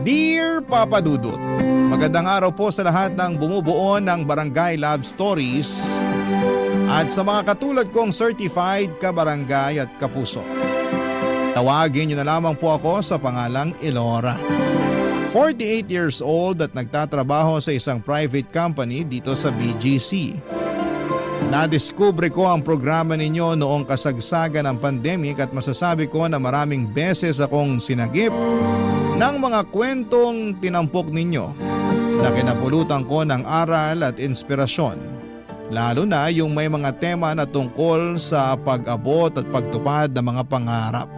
Dear Papa Dudut, magandang araw po sa lahat ng bumubuo ng Barangay Love Stories at sa mga katulad kong certified kabarangay at kapuso. Tawagin niyo na lamang po ako sa pangalang Elora. 48 years old at nagtatrabaho sa isang private company dito sa BGC. Nadiskubre ko ang programa ninyo noong kasagsagan ng pandemic at masasabi ko na maraming beses akong sinagip ng mga kwentong tinampok ninyo na kinapulutan ko ng aral at inspirasyon. Lalo na yung may mga tema na tungkol sa pag-abot at pagtupad ng mga pangarap.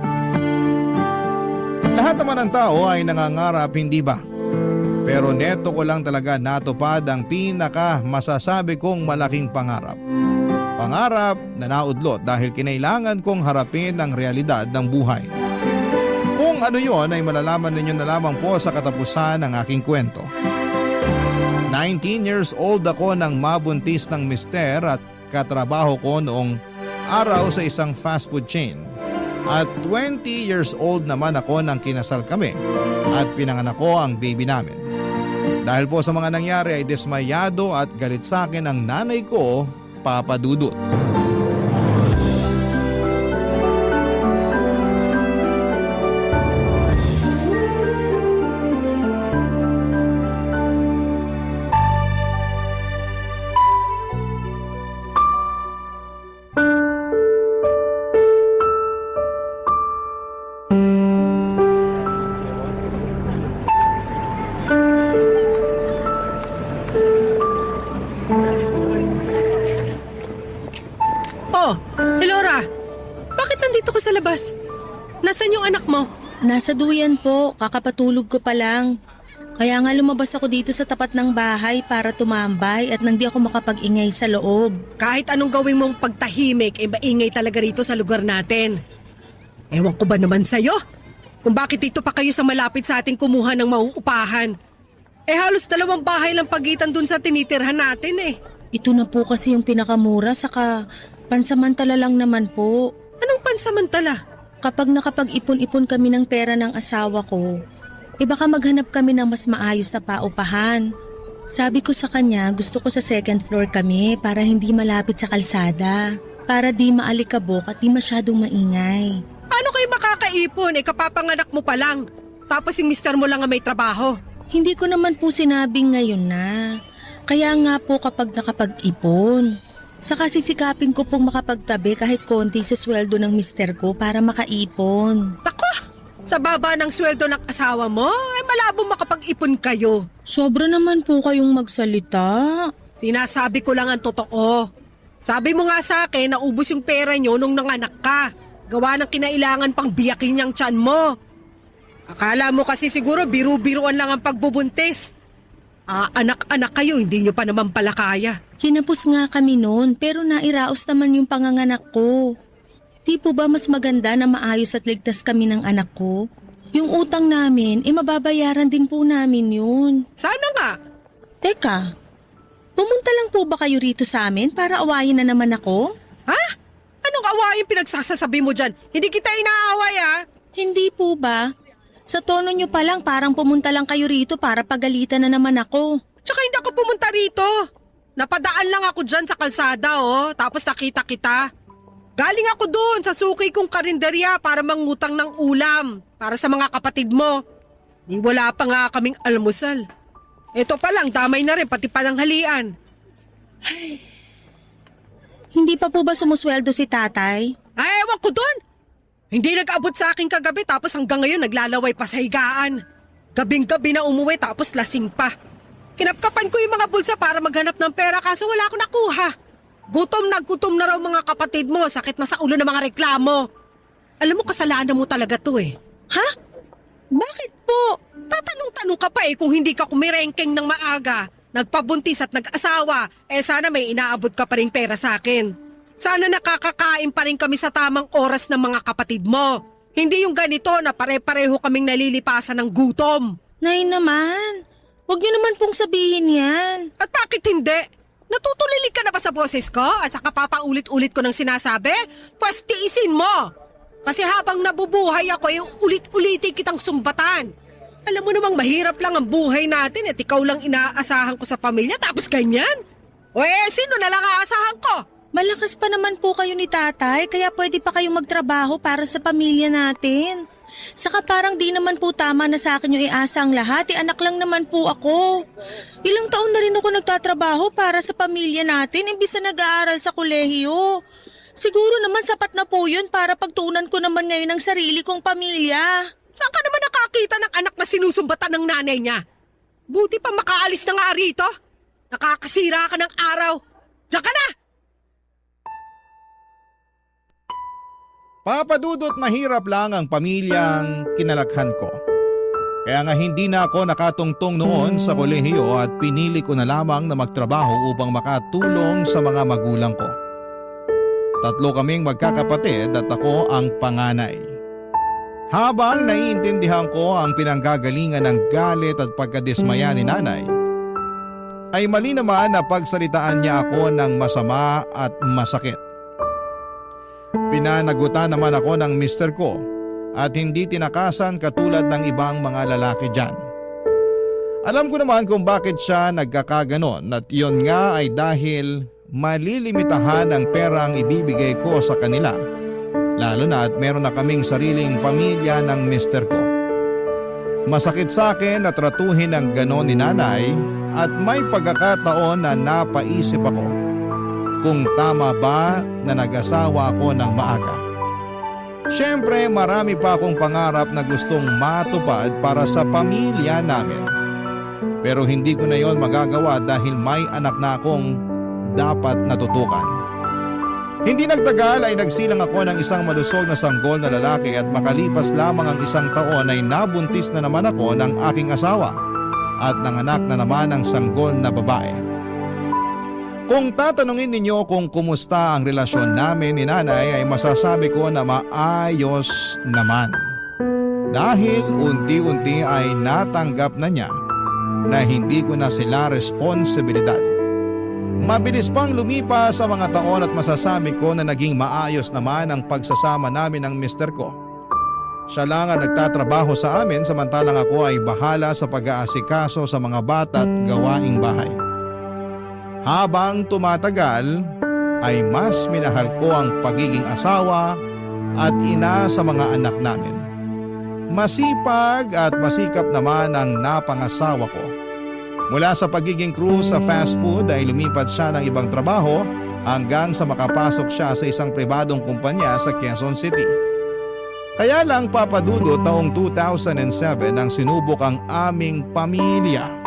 Lahat naman ng tao ay nangangarap, hindi ba? Pero neto ko lang talaga natupad ang pinaka masasabi kong malaking pangarap. Pangarap na naudlot dahil kinailangan kong harapin ang realidad ng buhay. Kung ano yon ay malalaman ninyo na lamang po sa katapusan ng aking kwento. 19 years old ako nang mabuntis ng mister at katrabaho ko noong araw sa isang fast food chain. At 20 years old naman ako nang kinasal kami at pinanganak ko ang baby namin. Dahil po sa mga nangyari ay dismayado at galit sa akin ang nanay ko, Papa Dudut. Elora, bakit nandito ka sa labas? Nasaan yung anak mo? Nasa duyan po, kakapatulog ko pa lang. Kaya nga lumabas ako dito sa tapat ng bahay para tumambay at nang di ako makapag-ingay sa loob. Kahit anong gawin mong pagtahimik, maingay talaga rito sa lugar natin. Ewan ko ba naman sa'yo? Kung bakit dito pa kayo sa malapit sa ating kumuha ng mauupahan. Halos 2 bahay lang pagitan dun sa tinitirhan natin eh. Ito na po kasi yung pinakamura saka pansamantala lang naman po. Anong pansamantala? Kapag nakapag-ipon-ipon kami ng pera ng asawa ko, baka maghanap kami ng mas maayos na paupahan. Sabi ko sa kanya gusto ko sa 2nd floor kami para hindi malapit sa kalsada. Para di maalikabok at di masyadong maingay. Paano kayo makakaipon? Kapapanganak mo pa lang. Tapos yung mister mo lang ang may trabaho. Hindi ko naman po sinabing ngayon na. Kaya nga po kapag nakapag-ipon. Saka sisikapin ko pong makapagtabi kahit konti sa sweldo ng mister ko para makaipon. Tako! Sa baba ng sweldo ng asawa mo, malabo makapag-ipon kayo. Sobra naman po kayong magsalita. Sinasabi ko lang ang totoo. Sabi mo nga sa akin na ubos yung pera nyo nung nanganak ka. Gawa ng kinailangan pang biyakin niyang tiyan mo. Akala mo kasi siguro biru-biruan lang ang pagbubuntis. Anak-anak kayo, hindi nyo pa naman pala kaya. Hinapos nga kami noon pero nairaos naman yung panganganak ko. Di po ba mas maganda na maayos at ligtas kami ng anak ko? Yung utang namin, mababayaran din po namin yun. Sana nga. Teka, pumunta lang po ba kayo rito sa amin para awayin na naman ako? Ha? Anong awayin pinagsasasabi mo dyan? Hindi kita inaaway Hindi po ba? Sa tono nyo pa lang parang pumunta lang kayo rito para pagalitan na naman ako. Tsaka hindi ako pumunta rito. Napadaan lang ako dyan sa kalsada tapos nakita kita. Galing ako doon sa suki kong karinderya para mangutang ng ulam para sa mga kapatid mo. Wala pa nga kaming almusal. Ito pa lang, damay na rin pati pananghalian. Hindi pa po ba sumusweldo si tatay? Ay, ewan ko doon. Hindi nag-abot sa akin kagabi tapos hanggang ngayon naglalaway pa sa higaan. Gabing-gabi na umuwi tapos lasing pa. Kinapkapan ko yung mga bulsa para maghanap ng pera kaso wala akong nakuha. Gutom na raw mga kapatid mo, sakit na sa ulo ng mga reklamo. Alam mo, kasalanan mo talaga to Ha? Bakit po? Tatanong-tanong ka pa kung hindi ka kumirengkeng ng maaga. Nagpabuntis at nag-asawa, sana may inaabot ka pa rin pera sa akin. Sana nakakakain pa rin kami sa tamang oras ng mga kapatid mo. Hindi yung ganito na pare-pareho kaming nalilipasan ng gutom. Nay naman, huwag niyo naman pong sabihin yan. At bakit hindi? Natutulilig ka na ba sa boses ko at saka papaulit-ulit ko ng sinasabi? Pwes tiisin mo! Kasi habang nabubuhay ako, ulit-ulitin kitang sumbatan. Alam mo namang mahirap lang ang buhay natin at ikaw lang inaasahan ko sa pamilya tapos ganyan? O sino na lang aasahan ko? Malakas pa naman po kayo ni tatay, kaya pwede pa kayong magtrabaho para sa pamilya natin. Saka parang di naman po tama na sa akin yung iasa ang lahat, anak lang naman po ako. Ilang taon na rin ako nagtatrabaho para sa pamilya natin, imbis na nag-aaral sa kolehiyo. Siguro naman sapat na po yun para pagtuunan ko naman ngayon ang sarili kong pamilya. Saan ka naman nakakita ng anak na sinusumbatan ng nanay niya? Buti pa makaalis na nga rito. Nakakasira ka ng araw. Diyan ka na! Papa Dudut, mahirap lang ang pamilyang kinalakhan ko. Kaya nga hindi na ako nakatungtong noon sa kolehiyo at pinili ko na lamang na magtrabaho upang makatulong sa mga magulang ko. 3 kaming magkakapatid at ako ang panganay. Habang naiintindihan ko ang pinanggagalingan ng galit at pagkadismaya ni nanay, ay mali naman na pagsalitaan niya ako ng masama at masakit. Pinanagutan naman ako ng mister ko at hindi tinakasan katulad ng ibang mga lalaki dyan. Alam ko naman kung bakit siya nagkakaganon at iyon nga ay dahil malilimitahan ang perang ibibigay ko sa kanila. Lalo na at meron na kaming sariling pamilya ng mister ko. Masakit sa akin na tratuhin ng ganon ni nanay at may pagkakataon na napaisip ako kung tama ba na nag-asawa ako ng maaga. Siyempre marami pa akong pangarap na gustong matupad para sa pamilya namin. Pero hindi ko na yon magagawa dahil may anak na akong dapat natutukan. Hindi nagtagal ay nagsilang ako ng isang malusog na sanggol na lalaki at makalipas lamang ang 1 taon ay nabuntis na naman ako ng aking asawa at nanganak na naman ang sanggol na babae. Kung tatanungin ninyo kung kumusta ang relasyon namin ni nanay ay masasabi ko na maayos naman. Dahil unti-unti ay natanggap na niya na hindi ko na sila responsibilidad. Mabilis pang lumipas sa mga taon at masasabi ko na naging maayos naman ang pagsasama namin ng mister ko. Siya lang ang nagtatrabaho sa amin samantalang ako ay bahala sa pag-aasikaso sa mga bata at gawaing bahay. Habang tumatagal ay mas minahal ko ang pagiging asawa at ina sa mga anak namin. Masipag at masikap naman ang napangasawa ko. Mula sa pagiging crew sa fast food ay lumipat siya ng ibang trabaho hanggang sa makapasok siya sa isang pribadong kumpanya sa Quezon City. Kaya lang Papa Dudut, taong 2007 nang sinubok ang aming pamilya.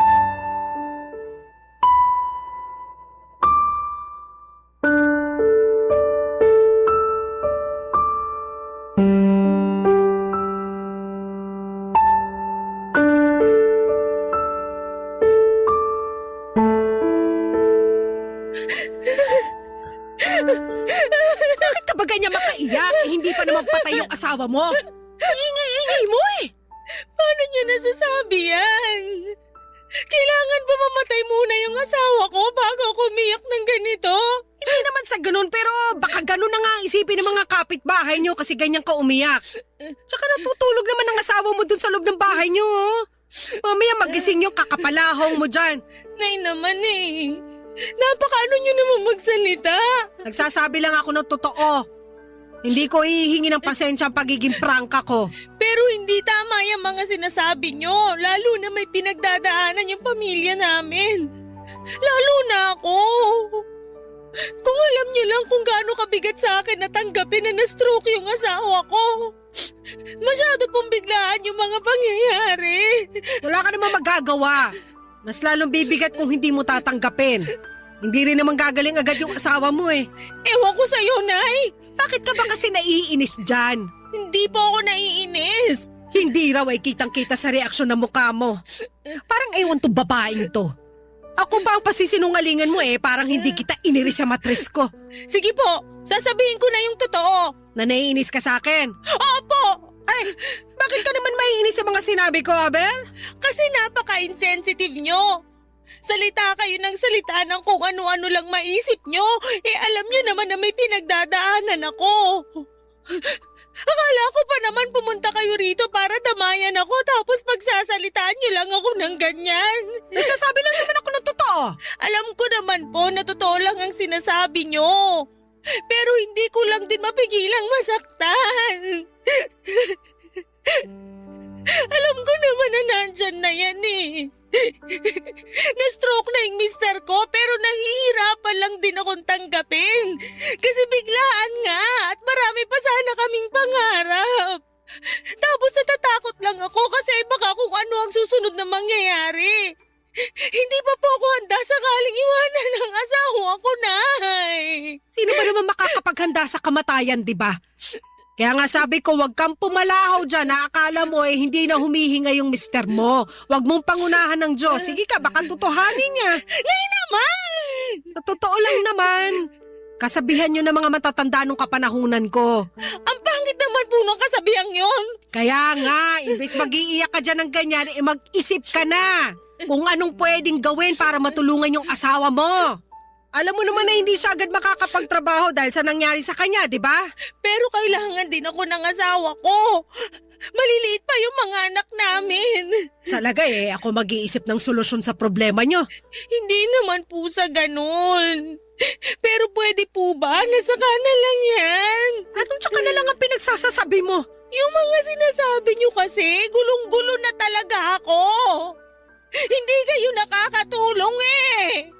Bakit ka ba ganyan makaiyak? Hindi pa naman patay yung asawa mo. Ingay-ingay mo eh. Paano niyo nasasabi yan? Kailangan ba mamatay muna yung asawa ko bago ako umiyak ng ganito? Hindi naman sa ganun pero baka ganun na nga ang isipin ng mga kapitbahay niyo kasi ganyan ka umiyak. Tsaka natutulog naman ang asawa mo dun sa loob ng bahay niyo. Mamaya magising yung kakapalahong mo dyan. Nay naman eh. Napakaano niyo naman magsalita. Nagsasabi lang ako ng totoo. Hindi ko ihingi ng pasensya ang pagiging prangka ko. Pero hindi tama yung mga sinasabi niyo. Lalo na may pinagdadaanan yung pamilya namin. Lalo na ako. Kung alam niyo lang kung gaano kabigat sa akin na tanggapin na na-stroke yung asawa ko. Masyado pong biglaan yung mga pangyayari. Wala ka namang magagawa. Mas lalong bibigat kung hindi mo tatanggapin. Hindi rin naman gagaling agad yung asawa mo eh. Ewan ko sa'yo, Nay. Bakit ka ba kasi naiinis dyan? Hindi po ako naiinis. Hindi raw ay kitang-kita sa reaksyon ng mukha mo. Parang ewan to babaeng to. Ako ba ang pasisinungalingan mo eh, parang hindi kita iniris sa matris ko. Sige po, sasabihin ko na yung totoo. Na naiinis ka sa akin. Opo! Ay, bakit ka naman maiinis sa mga sinabi ko, Aber? Kasi napaka-insensitive nyo. Salita kayo ng salita ng kung ano-ano lang maisip nyo. Eh alam nyo naman na may pinagdadaanan ako. Akala ko pa naman pumunta kayo rito para damayan ako tapos pagsasalitaan niyo lang ako ng ganyan. Nagsasabi lang naman ako ng totoo. Alam ko naman po na totoo lang ang sinasabi niyo. Pero hindi ko lang din mapigilang masaktan. Alam ko naman na nandyan na yan eh. Na-stroke na yung mister ko pero nahihirapan lang din akong tanggapin. Kasi biglaan nga at marami pa sana kaming pangarap. Tapos natatakot lang ako kasi baka kung ano ang susunod na mangyayari. Hindi pa po ako handa sakaling iwanan ng asawa ko, Nay. Sino ba naman makakapaghanda sa kamatayan, di ba? Kaya nga sabi ko, wag kang pumalahaw dyan na akala mo hindi na humihinga yung mister mo. Wag mong pangunahan ng Diyos. Sige ka, baka tutuhanin niya. Nay naman! Sa totoo lang naman. Kasabihan nyo ng mga matatanda nung kapanahunan ko. Ang pangit naman po ng kasabihang yon. Kaya nga, imbes mag-iiyak ka dyan ng ganyan, mag-isip ka na kung anong pwedeng gawin para matulungan yung asawa mo. Alam mo naman na hindi siya agad makakapagtrabaho dahil sa nangyari sa kanya, di ba? Pero kailangan din ako ng asawa ko. Maliliit pa yung mga anak namin. Sa lagay ako mag-iisip ng solusyon sa problema nyo. Hindi naman po sa ganun. Pero pwede po ba? Nasa na lang yan. Anong tsaka na lang ang pinagsasasabi mo? Yung mga sinasabi nyo kasi, gulong-gulo na talaga ako. Hindi kayo nakakatulong eh.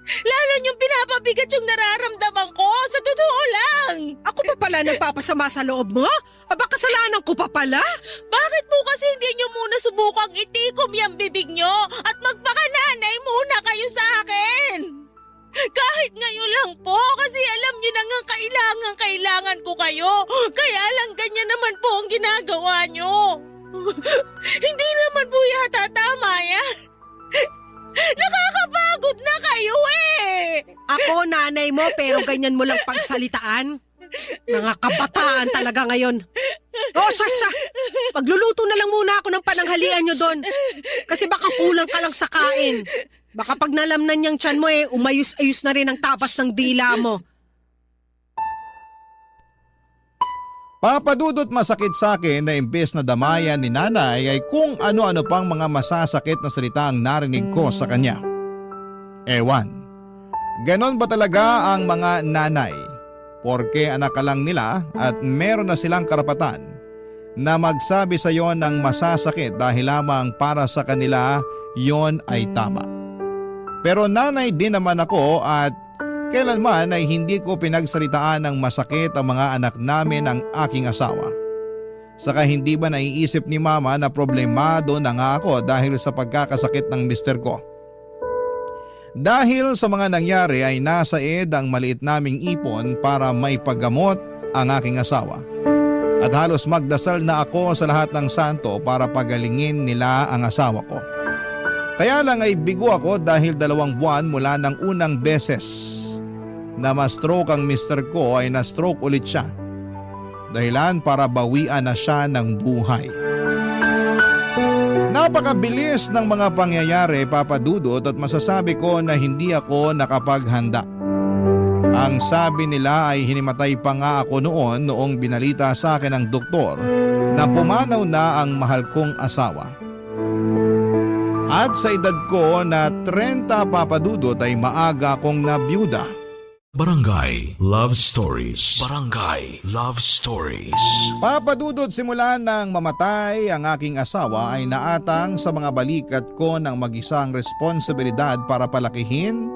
Lalo niyong pinapabigat yung nararamdaman ko, sa totoo lang. Ako pa pala nagpapasama sa loob mo? Aba kasalanan ko pa pala? Bakit po kasi hindi niyo muna subukang itikom yung bibig niyo at magpakananay muna kayo sa akin? Kahit ngayon lang po kasi alam niyo na nga kailangan ko kayo. Kaya lang ganyan naman po ang ginagawa niyo. Hindi naman po yata tama yan. Nakakapagod na kayo eh! Ako nanay mo pero ganyan mo lang pagsalitaan. Mga kabataan talaga ngayon. Oh, siya. Magluluto na lang muna ako ng pananghalian nyo doon. Kasi baka kulang ka lang sa kain. Baka pag nalamnan niyang tiyan mo umayos-ayos na rin ang tapas ng dila mo. Papadudot masakit sa akin na imbes na damayan ni nanay ay kung ano-ano pang mga masasakit na salita ang narinig ko sa kanya. Ewan, ganon ba talaga ang mga nanay? Porke anak ka lang nila at meron na silang karapatan na magsabi sa iyo ng masasakit dahil lamang para sa kanila yon ay tama. Pero nanay din naman ako at kailanman ay hindi ko pinagsalitaan ng masakit ang mga anak namin ng aking asawa. Saka hindi ba naiisip ni mama na problemado na nga ako dahil sa pagkakasakit ng mister ko? Dahil sa mga nangyari ay nasa ang maliit naming ipon para maipagamot ang aking asawa. At halos magdasal na ako sa lahat ng santo para pagalingin nila ang asawa ko. Kaya lang ay bigo ako dahil 2 buwan mula ng unang beses na ma-stroke ang mister ko ay na-stroke ulit siya. Dahilan para bawian na siya ng buhay. Napakabilis ng mga pangyayari, Papa Dudut, at masasabi ko na hindi ako nakapaghanda. Ang sabi nila ay hinimatay pa nga ako noong binalita sa akin ng doktor na pumanaw na ang mahal kong asawa. At sa edad ko na 30, Papa Dudut, ay maaga akong nabiyuda. Barangay Love Stories. Barangay Love Stories. Papadudod simula nang mamatay ang aking asawa ay naatang sa mga balikat ko ng mag-isang responsibilidad para palakihin,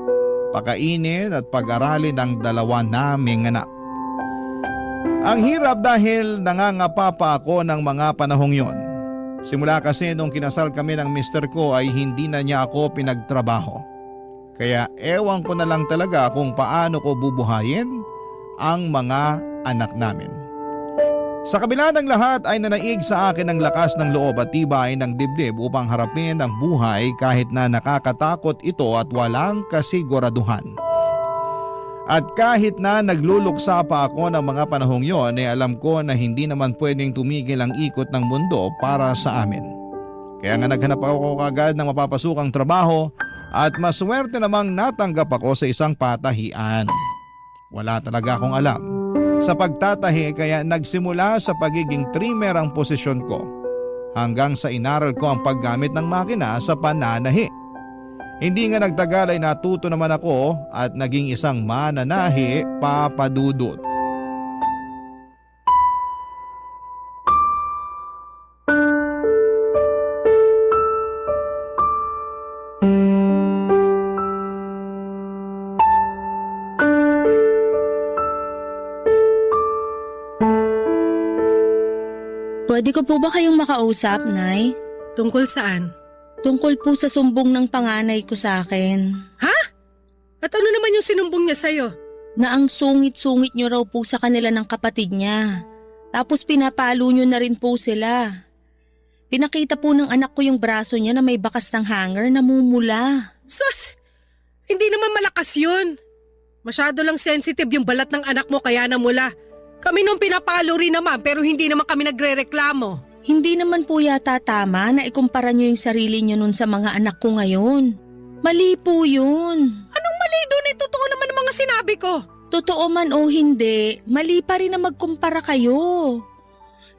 pakainin at pag-aralin ang 2 naming anak. Ang hirap dahil nangangapa pa ako ng mga panahong yon. Simula kasi nung kinasal kami ng mister ko ay hindi na niya ako pinagtrabaho. Kaya ewan ko na lang talaga kung paano ko bubuhayin ang mga anak namin. Sa kabila ng lahat ay nanaig sa akin ang lakas ng loob at tibay ng dibdib upang harapin ang buhay kahit na nakakatakot ito at walang kasiguraduhan. At kahit na nagluluksa pa ako ng mga panahong yon ay alam ko na hindi naman pwedeng tumigil ang ikot ng mundo para sa amin. Kaya nga naghanap ako kagad ng mapapasukang trabaho at maswerte namang natanggap ako sa isang patahian. Wala talaga akong alam sa pagtatahi kaya nagsimula sa pagiging trimmer ang posisyon ko hanggang sa inaral ko ang paggamit ng makina sa pananahi. Hindi nga nagtagal ay natuto naman ako at naging isang mananahi, Papa Dudut. Pwede ko po ba kayong makausap, Nay? Tungkol saan? Tungkol po sa sumbong ng panganay ko sa akin. Ha? At ano naman yung sinumbong niya sa'yo? Na ang sungit-sungit niyo raw po sa kanila ng kapatid niya. Tapos pinapalo niyo na rin po sila. Pinakita po ng anak ko yung braso niya na may bakas ng hanger na mumula. Sus! Hindi naman malakas yun. Masyado lang sensitive yung balat ng anak mo kaya namula. Kami nung pinapalo rin naman pero hindi naman kami nagre-reklamo. Hindi naman po yata tama na ikumpara niyo yung sarili niyo nun sa mga anak ko ngayon. Mali po yun. Anong mali doon? Totoo naman ang mga sinabi ko. Totoo man o hindi, mali pa rin na magkumpara kayo.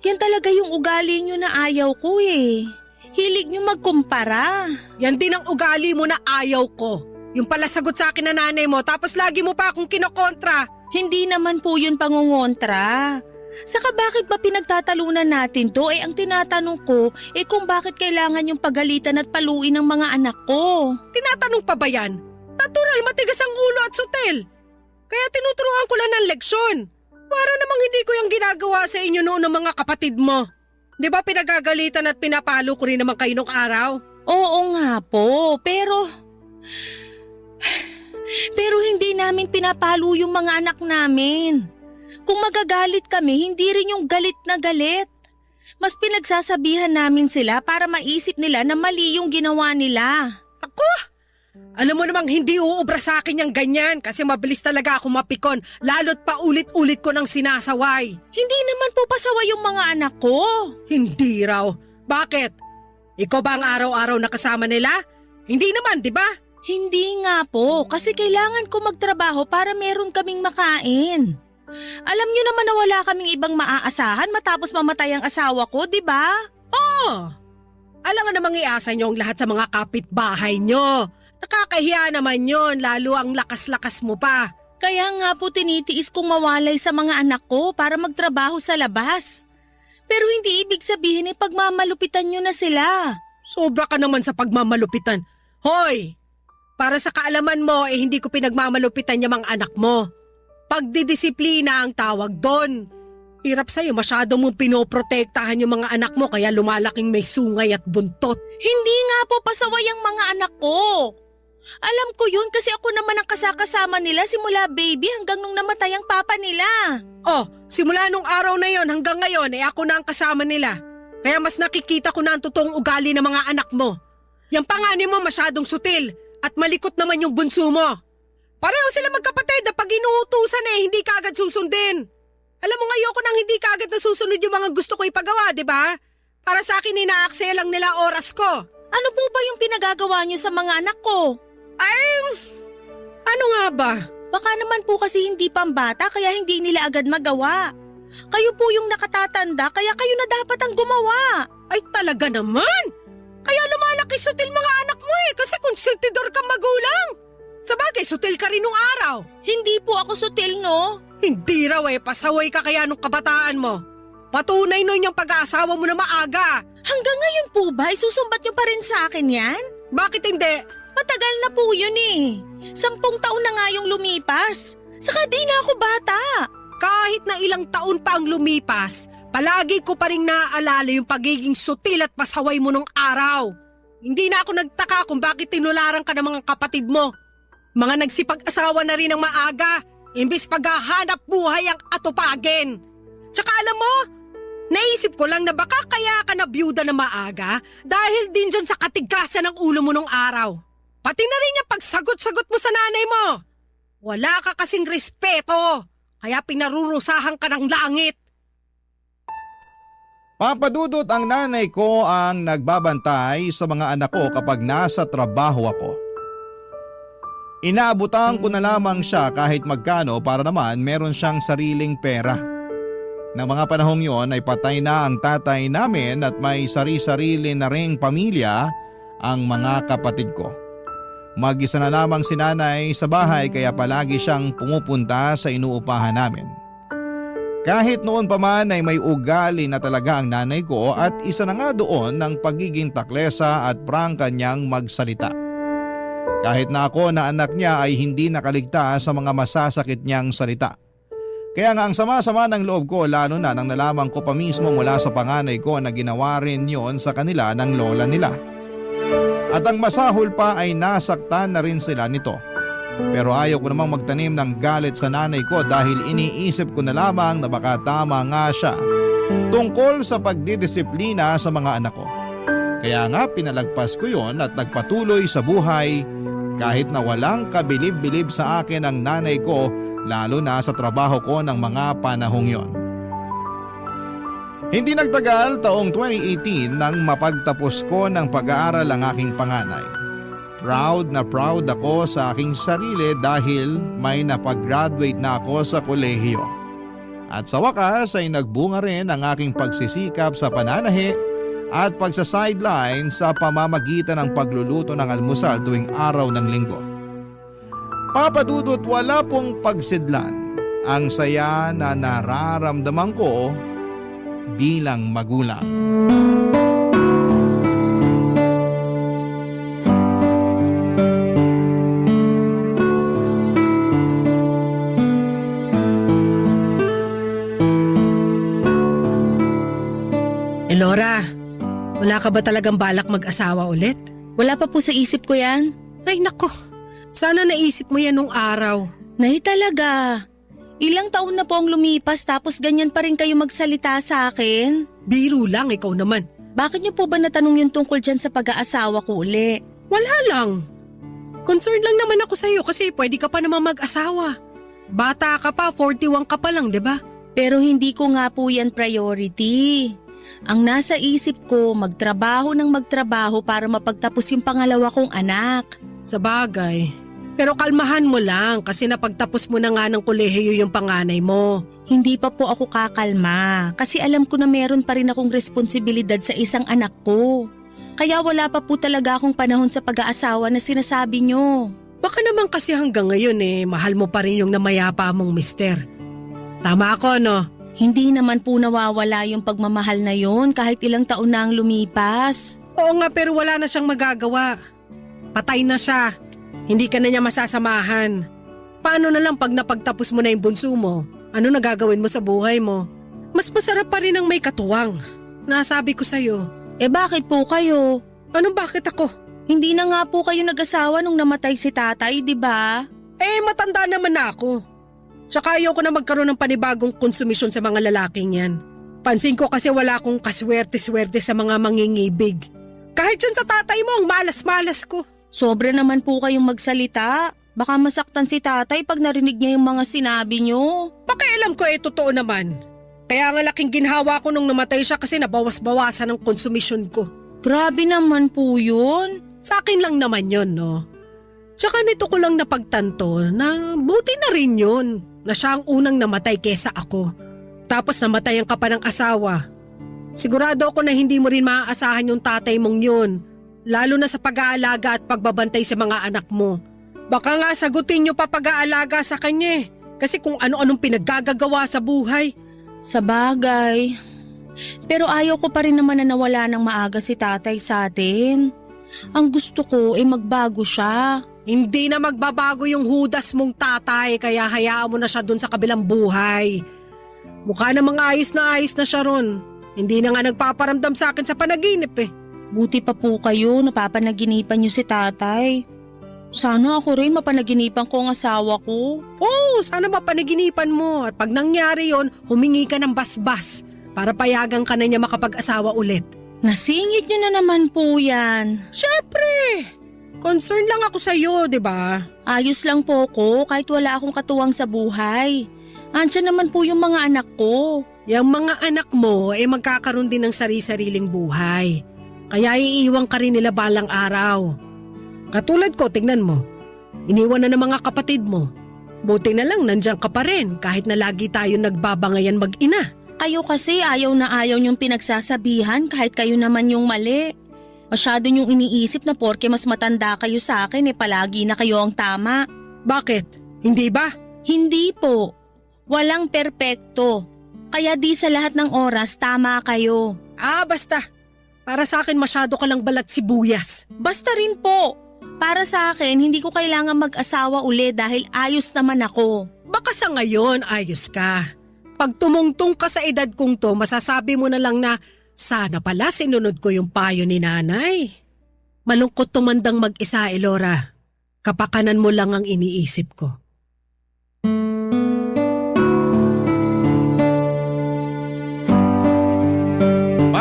Yan talaga yung ugali niyo na ayaw ko eh. Hilig niyo magkumpara. Yan din ang ugali mo na ayaw ko. Yung pala sagot sa akin na nanay mo tapos lagi mo pa akong kinokontra. Hindi naman po yun pangungontra. Saka bakit ba pinagtatalunan natin to? Ang tinatanong ko kung bakit kailangan yung pagalitan at paluin ng mga anak ko. Tinatanong pa ba yan? Natural matigas ang ulo at sutel. Kaya tinuturuan ko lang ng leksyon. Para namang hindi ko yung ginagawa sa inyo noon ng mga kapatid mo. Di ba pinagagalitan at pinapalo ko rin naman kayo nung araw? Oo nga po, pero hindi namin pinapalo yung mga anak namin. Kung magagalit kami, hindi rin yung galit na galit. Mas pinagsasabihan namin sila para maisip nila na mali yung ginawa nila. Ako? Alam mo namang hindi uubra sa akin yung ganyan kasi mabilis talaga ako mapikon lalo't paulit-ulit ko nang sinasaway. Hindi naman po pasaway yung mga anak ko. Hindi raw. Bakit? Ikaw ba ang araw-araw nakasama nila? Hindi naman, di ba? Hindi nga po, kasi kailangan ko magtrabaho para meron kaming makain. Alam niyo naman na wala kaming ibang maaasahan matapos mamatay ang asawa ko, di ba? Oo. Alam nga namang iasa niyo ang lahat sa mga kapitbahay niyo. Nakakahiya naman yon, lalo ang lakas-lakas mo pa. Kaya nga po tinitiis kong mawalay sa mga anak ko para magtrabaho sa labas. Pero hindi ibig sabihin pagmamalupitan niyo na sila. Sobra ka naman sa pagmamalupitan. Hoy! Para sa kaalaman mo, hindi ko pinagmamalupitan yung mga anak mo. Pagdidisiplina ang tawag doon. Hirap sa'yo, masyado mong pinoprotektahan yung mga anak mo kaya lumalaking may sungay at buntot. Hindi nga po pasaway ang mga anak ko. Alam ko yun kasi ako naman ang kasakasama nila simula baby hanggang nung namatay ang papa nila. Oh, simula nung araw na yon hanggang ngayon ako na ang kasama nila. Kaya mas nakikita ko na ang totoong ugali ng mga anak mo. Yang panganay mo masyadong sutil. At malikot naman yung bunso mo. Pareho sila magkapatid na pag inuutusan hindi ka agad susundin. Alam mo ayoko nang hindi ka agad nasusunod yung mga gusto ko ipagawa, di ba? Para sa akin ina-aksaya lang nila oras ko. Ano po ba yung pinagagawa niyo sa mga anak ko? Ano nga ba? Baka naman po kasi hindi pambata kaya hindi nila agad magawa. Kayo po yung nakatatanda kaya kayo na dapat ang gumawa. Ay talaga naman! Kaya lumalaki sutil mga anak mo kasi konsentidor kang magulang. Sabagay, sutil ka rin nung araw. Hindi po ako sutil, no? Hindi raw pasaway ka kaya nung kabataan mo. Patunay nun yung pag-aasawa mo na maaga. Hanggang ngayon po ba, isusumbat niyo pa rin sa akin yan? Bakit hindi? Matagal na po yun 10 taon na nga yung lumipas. Saka di na ako bata. Kahit na ilang taon pa ang lumipas, palagi ko pa rin naaalala yung pagiging sutil at pasaway mo nung araw. Hindi na ako nagtaka kung bakit tinularan ka ng mga kapatid mo. Mga nagsipag-asawa na rin ng maaga, imbis paghahanap buhay ang atupagin. Tsaka alam mo, naisip ko lang na baka kaya ka na byuda na maaga dahil din dyan sa katigasan ng ulo mo nung araw. Pati na rin yung pagsagot-sagot mo sa nanay mo. Wala ka kasing respeto, kaya pinarurusahan ka ng langit. Papa Dudut, ang nanay ko ang nagbabantay sa mga anak ko kapag nasa trabaho ako. Inaabutan ko na lamang siya kahit magkano para naman meron siyang sariling pera. Nang mga panahong yon ay patay na ang tatay namin at may sari-sarili na ring pamilya ang mga kapatid ko. Mag-isa na lamang si nanay sa bahay kaya palagi siyang pumupunta sa inuupahan namin. Kahit noon pa man ay may ugali na talaga ang nanay ko at isa na nga doon ng pagiging taklesa at prangka niyang magsalita. Kahit na ako na anak niya ay hindi nakaligtas sa mga masasakit niyang salita. Kaya nga ang sama-sama ng loob ko lalo na nang nalaman ko pa mismo mula sa panganay ko na ginawa rin yon sa kanila ng lola nila. At ang masahol pa ay nasaktan na rin sila nito. Pero ayaw ko namang magtanim ng galit sa nanay ko dahil iniisip ko na lamang na baka tama nga siya tungkol sa pagdidisiplina sa mga anak ko. Kaya nga pinalagpas ko yon at nagpatuloy sa buhay kahit na walang kabilib-bilib sa akin ang nanay ko lalo na sa trabaho ko ng mga panahong yon. Hindi nagtagal taong 2018 nang mapagtapos ko ng pag-aaral ang aking panganay. Proud na proud ako sa aking sarili dahil may napag-graduate na ako sa kolehiyo. At sa wakas ay nagbunga rin ang aking pagsisikap sa pananahi at pagsa-sideline sa pamamagitan ng pagluluto ng almusal tuwing araw ng linggo. Papa Dudut, wala pong pagsidlan ang saya na nararamdaman ko bilang magulang. Elora, wala ka ba talagang balak mag-asawa ulit? Wala pa po sa isip ko yan. Ay nako, sana naisip mo yan nung araw. Nay talaga. Ilang taon na po ang lumipas tapos ganyan pa rin kayo magsalita sa akin? Biro lang, ikaw naman. Bakit niyo po ba natanong yung tungkol dyan sa pag-aasawa ko uli? Wala lang. Concerned lang naman ako sa'yo kasi pwede ka pa naman mag-asawa. Bata ka pa, 41 ka pa lang, di ba? Pero hindi ko nga po yan priority. Ang nasa isip ko, magtrabaho ng magtrabaho para mapagtapos yung pangalawa kong anak. Sa bagay. Pero kalmahan mo lang kasi napagtapos mo na nga ng kolehiyo yung panganay mo. Hindi pa po ako kakalma kasi alam ko na meron pa rin akong responsibilidad sa isang anak ko. Kaya wala pa po talaga akong panahon sa pag-aasawa na sinasabi nyo. Baka naman kasi hanggang ngayon mahal mo pa rin yung namayapa mong mister. Tama ako, no? Hindi naman po nawawala yung pagmamahal na yon kahit ilang taon na ang lumipas. Oo nga, pero wala na siyang magagawa. Patay na siya. Hindi ka na niya masasamahan. Paano na lang pag napagtapos mo na yung bunso mo? Ano na gagawin mo sa buhay mo? Mas masarap pa rin ang may katuwang. Nasabi ko sa'yo. Bakit po kayo? Ano bakit ako? Hindi na nga po kayo nag-asawa nung namatay si tatay, di ba? Matanda naman na ako. Tsaka ayaw ko na magkaroon ng panibagong konsumisyon sa mga lalaking yan. Pansin ko kasi wala akong kaswerte-swerte sa mga mangingibig. Kahit dyan sa tatay mo, ang malas-malas ko. Sobra naman po kayong magsalita. Baka masaktan si tatay pag narinig niya yung mga sinabi niyo. Pakialam ko totoo naman. Kaya nga laking ginhawa ko nung namatay siya kasi nabawas-bawasan ang konsumisyon ko. Grabe naman po yun. Sa akin lang naman yun, no? Tsaka nito ko lang napagtanto na buti na rin yun na siya ang unang namatay kesa ako. Tapos namatayan ka pa ng asawa. Sigurado ako na hindi mo rin maaasahan yung tatay mong yun. Lalo na sa pag-aalaga at pagbabantay sa mga anak mo. Baka nga sagutin niyo pa pag-aalaga sa kanya kasi kung ano-anong pinaggagawa sa buhay. Sa bagay. Pero ayaw ko pa rin naman na nawala ng maaga si tatay sa atin. Ang gusto ko magbago siya. Hindi na magbabago yung hudas mong tatay kaya hayaan mo na siya dun sa kabilang buhay. Mukha namang ayos na siya ron. Hindi na nga nagpaparamdam sa akin sa panaginip Buti pa po kayo, napapanaginipan niyo si tatay. Sana ako rin mapanaginipan ko ang asawa ko. Oo, sana mapanaginipan mo. At pag nangyari yon, humingi ka ng basbas para payagan ka na niya makapag-asawa ulit. Nasingit niyo na naman po yan. Syempre! Concern lang ako sa'yo, di ba? Ayos lang po ko kahit wala akong katuwang sa buhay. Andiyan naman po yung mga anak ko. Yung mga anak mo magkakaroon din ng sari-sariling buhay. Kaya iiwan ka rin nila balang araw. Katulad ko, tignan mo. Iniwan na ng mga kapatid mo. Buti na lang nandiyan ka pa rin kahit na lagi tayo nagbabangayan mag-ina. Kayo kasi ayaw na ayaw niyong pinagsasabihan kahit kayo naman yung mali. Masyado niyong iniisip na porke mas matanda kayo sa akin palagi na kayo ang tama. Bakit? Hindi ba? Hindi po. Walang perpekto. Kaya di sa lahat ng oras tama kayo. Basta. Para sa akin masyado ka lang balat sibuyas. Basta rin po. Para sa akin, hindi ko kailangan mag-asawa uli dahil ayos naman ako. Baka sa ngayon ayos ka. Pag tumungtong ka sa edad kong to, masasabi mo na lang na sana pala sinunod ko yung payo ni nanay. Malungkot tumandang mag-isa, Elora. Kapakanan mo lang ang iniisip ko.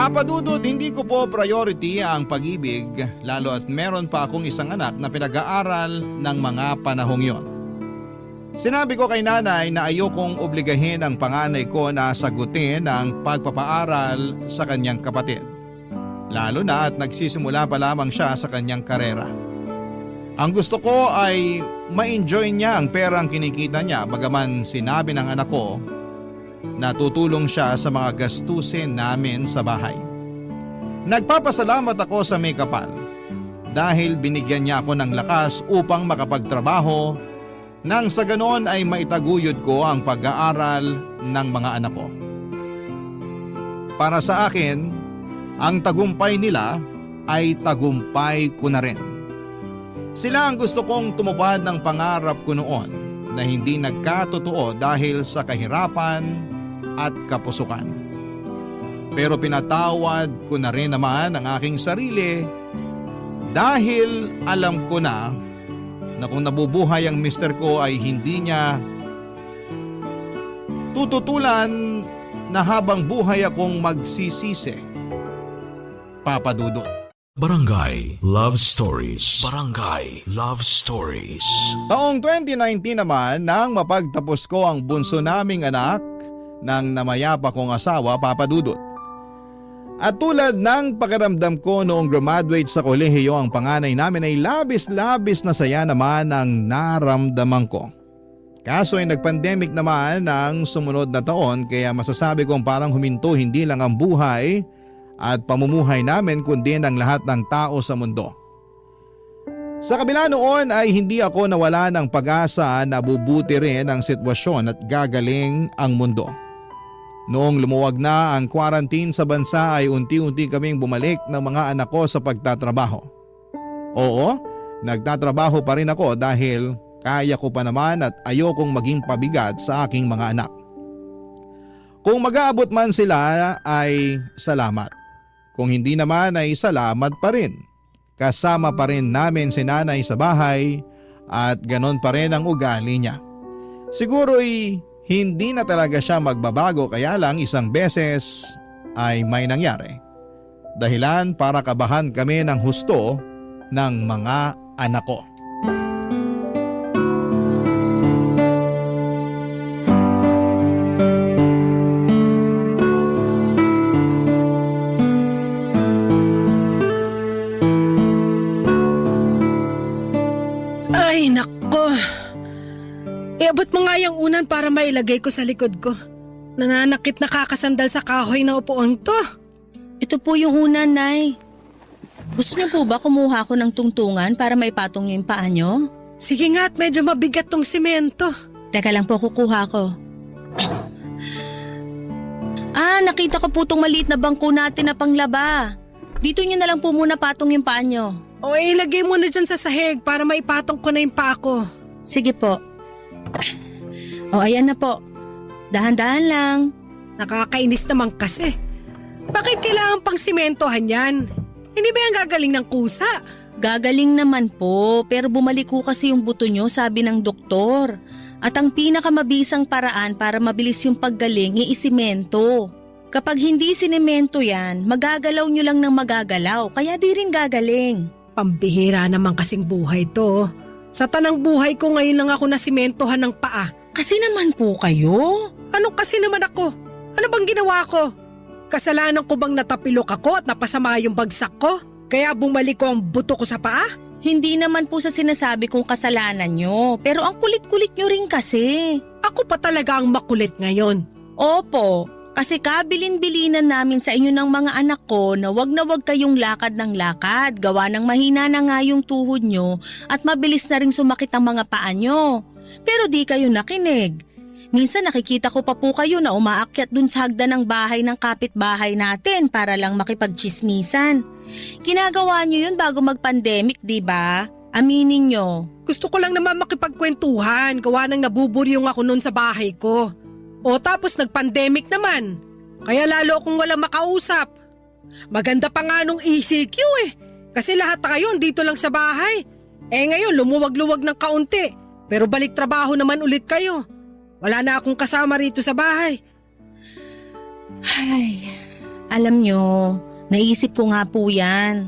Papadudod, hindi ko po priority ang pag-ibig, lalo at meron pa akong isang anak na pinag-aaral ng mga panahong yon. Sinabi ko kay nanay na ayokong obligahin ang panganay ko na sagutin ang pagpapaaral sa kanyang kapatid. Lalo na at nagsisimula pa lamang siya sa kanyang karera. Ang gusto ko ay ma-enjoy niya ang perang kinikita niya, bagaman sinabi ng anak ko na tutulong siya sa mga gastusin namin sa bahay. Nagpapasalamat ako sa may kapal dahil binigyan niya ako ng lakas upang makapagtrabaho nang sa ganon ay maitaguyod ko ang pag-aaral ng mga anak ko. Para sa akin, ang tagumpay nila ay tagumpay ko na rin. Sila ang gusto kong tumupad ng pangarap ko noon na hindi nagkatotoo dahil sa kahirapan at kapusukan. Pero pinatawad ko na rin naman ang aking sarili dahil alam ko na kung nabubuhay ang mister ko ay hindi niya tututulan na habang buhay akong magsisisi. Papa Dudut. Barangay Love Stories. Barangay Love Stories. Taong 2019 naman nang mapagtapos ko ang bunso naming anak ng namayapa kong asawa, Papa Dudut. At tulad ng pakiramdam ko noong graduate sa kolehiyo ang panganay namin ay labis-labis na saya naman ang naramdaman ko. Kaso ay nagpandemic naman ang sumunod na taon kaya masasabi kong parang huminto hindi lang ang buhay at pamumuhay namin kundi ng lahat ng tao sa mundo. Sa kabila noon ay hindi ako nawala ng pag-asa na bubuti rin ang sitwasyon at gagaling ang mundo. Noong lumuwag na ang quarantine sa bansa ay unti-unti kaming bumalik ng mga anak ko sa pagtatrabaho. Oo, nagtatrabaho pa rin ako dahil kaya ko pa naman at ayokong maging pabigat sa aking mga anak. Kung mag-aabot man sila ay salamat. Kung hindi naman ay salamat pa rin. Kasama pa rin namin si nanay sa bahay at ganon pa rin ang ugali niya. Siguro'y hindi na talaga siya magbabago kaya lang isang beses ay may nangyari. Dahilan para kabahan kami ng husto ng mga anak ko. Ay, nako. Iabot mo nga yung unan para mailagay ko sa likod ko. Nananakit na kakasandal sa kahoy na upuan to. Ito po yung unan, Nay. Gusto niyo po ba kumuha ko ng tungtungan para maipatong niyo yung paa niyo? Sige nga at medyo mabigat tong simento. Teka lang po, kukuha ko. Nakita ko po tong maliit na bangko natin na panglaba. Dito niyo na lang po muna patong yung paa niyo. O ilagay mo na dyan sa sahig para maipatong ko na yung paa ko. Sige po. Ayan na po. Dahan-dahan lang. Nakakainis naman kasi. Bakit kailangan pang simentohan yan? Hindi ba yan gagaling ng kusa? Gagaling naman po, pero bumalik ko kasi yung buto nyo, sabi ng doktor. At ang pinakamabisang paraan para mabilis yung paggaling ay isimento. Kapag hindi sinemento yan, magagalaw nyo lang ng magagalaw, kaya di rin gagaling. Pambihira naman kasing buhay to. Sa tanang buhay ko ngayon lang ako nasimentohan ng paa. Kasi naman po kayo. Anong kasi naman ako? Ano bang ginawa ko? Kasalanan ko bang natapilok ako at napasama yung bagsak ko? Kaya bumalik ko ang buto ko sa paa? Hindi naman po sa sinasabi kong kasalanan nyo, pero ang kulit-kulit nyo rin kasi. Ako pa talaga ang makulit ngayon. Opo, kasi kabilin-bilinan namin sa inyo ng mga anak ko na wag kayong lakad ng lakad, gawa ng mahina na nga yung tuhod nyo at mabilis na ring sumakit ang mga paa nyo. Pero di kayo nakinig. Minsan nakikita ko pa po kayo na umaakyat dun sa hagdan ng bahay ng kapitbahay natin para lang makipagchismisan. Ginagawa nyo yun bago mag-pandemic, di ba? Aminin nyo. Gusto ko lang naman makipagkwentuhan, gawa ng nabuburyong ako noon sa bahay ko. O tapos nag-pandemic naman, kaya lalo akong wala makausap. Maganda pa nga nung ECQ kasi lahat kayo dito lang sa bahay. Ngayon lumuwag-luwag ng kaunti, pero balik trabaho naman ulit kayo. Wala na akong kasama rito sa bahay. Ay, alam nyo, naisip ko nga po yan.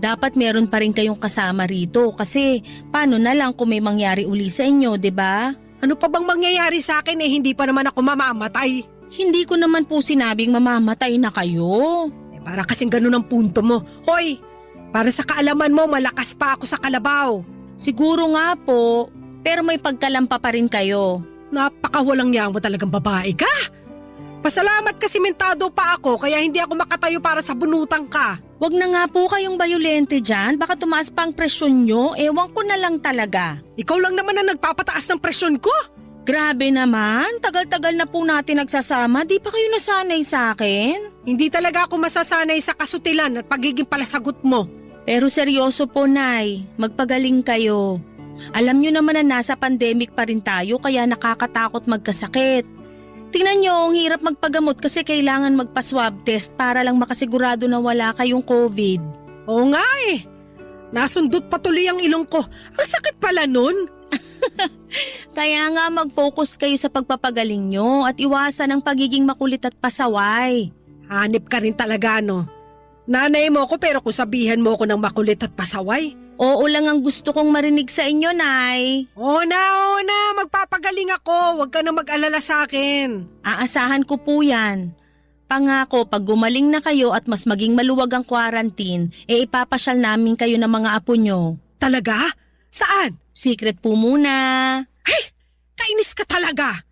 Dapat meron pa rin kayong kasama rito kasi paano na lang kung may mangyari uli sa inyo, 'di ba? Ano pa bang mangyayari sa akin hindi pa naman ako mamamatay? Hindi ko naman po sinabing mamamatay na kayo. Para kasing ganun ang punto mo. Hoy, para sa kaalaman mo malakas pa ako sa kalabaw. Siguro nga po, pero may pagkalampa pa rin kayo. Napakawalang niya mo talagang babae ka. Pasalamat kasi mentado pa ako kaya hindi ako makatayo para sa bunutang ka. Wag na nga po kayong bayolente dyan, baka tumaas pa ang presyon nyo, ewan ko na lang talaga. Ikaw lang naman ang nagpapataas ng presyon ko. Grabe naman, tagal-tagal na po natin nagsasama, di pa kayo nasanay sa akin? Hindi talaga ako masasanay sa kasutilan at pagiging palasagot mo. Pero seryoso po, Nay, magpagaling kayo. Alam nyo naman na nasa pandemic pa rin tayo kaya nakakatakot magkasakit. Tingnan nyo, ang hirap magpagamot kasi kailangan magpa-swab test para lang makasigurado na wala kayong COVID. Oo nga Nasundot patuloy ang ilong ko. Ang sakit pala nun. Kaya nga mag-focus kayo sa pagpapagaling nyo at iwasan ang pagiging makulit at pasaway. Hanip ka rin talaga no. Nanay mo ko pero kung sabihan mo ko ng makulit at pasaway. Oo lang ang gusto kong marinig sa inyo, Nay. Oo na, magpapagaling ako. Huwag ka na mag-alala sa akin. Aasahan ko po yan. Pangako, pag gumaling na kayo at mas maging maluwag ang quarantine, ipapasyal namin kayo ng mga apo nyo. Talaga? Saan? Secret po muna. Ay, kainis ka talaga.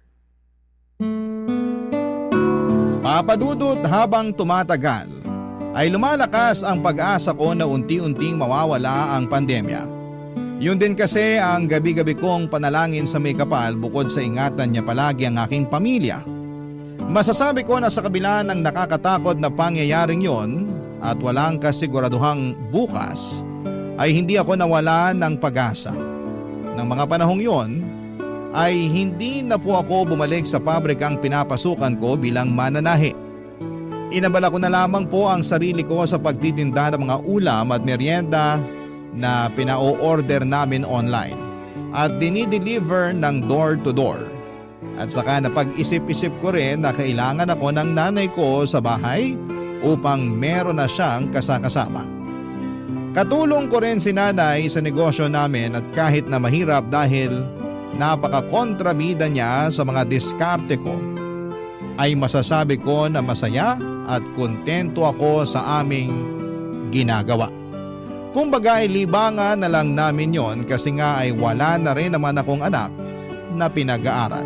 Papadudot habang tumatagal, ay lumalakas ang pag-asa ko na unti-unting mawawala ang pandemya. Yun din kasi ang gabi-gabi kong panalangin sa may kapal bukod sa ingatan niya palagi ang aking pamilya. Masasabi ko na sa kabila ng nakakatakot na pangyayaring yon at walang kasiguraduhang bukas, ay hindi ako nawala ng pag-asa. Nang mga panahong yon, ay hindi na po ako bumalik sa pabrikang pinapasukan ko bilang mananahi. Inabala ko na lamang po ang sarili ko sa pagtitinda ng mga ulam at merienda na pina-order namin online at dinideliver ng door to door. At saka napag-isip-isip ko rin na kailangan ako ng nanay ko sa bahay upang meron na siyang kasakasama. Katulong ko rin si nanay sa negosyo namin at kahit na mahirap dahil napaka-kontrabida niya sa mga diskarte ko, ay masasabi ko na masaya at kontento ako sa aming ginagawa. Kumbaga ay libangan na lang namin yon kasi nga ay wala na rin naman akong anak na pinag-aaral.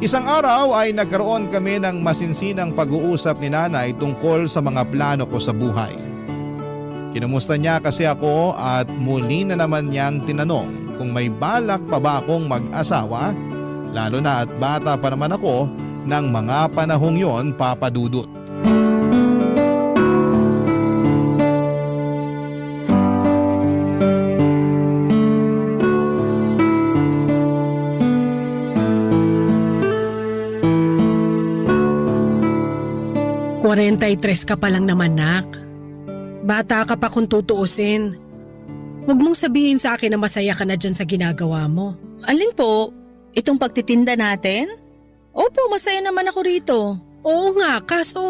Isang araw ay nagkaroon kami ng masinsinang pag-uusap ni nanay tungkol sa mga plano ko sa buhay. Kinumusta niya kasi ako at muli na naman niyang tinanong kung may balak pa ba akong mag-asawa, lalo na at bata pa naman ako ng mga panahong yon, Papa Dudut. Tres ka pa lang naman, nak. Bata ka pa kung tutuusin. Huwag mong sabihin sa akin na masaya ka na dyan sa ginagawa mo. Alin po? Itong pagtitinda natin? Opo, masaya naman ako rito. Oo nga, kaso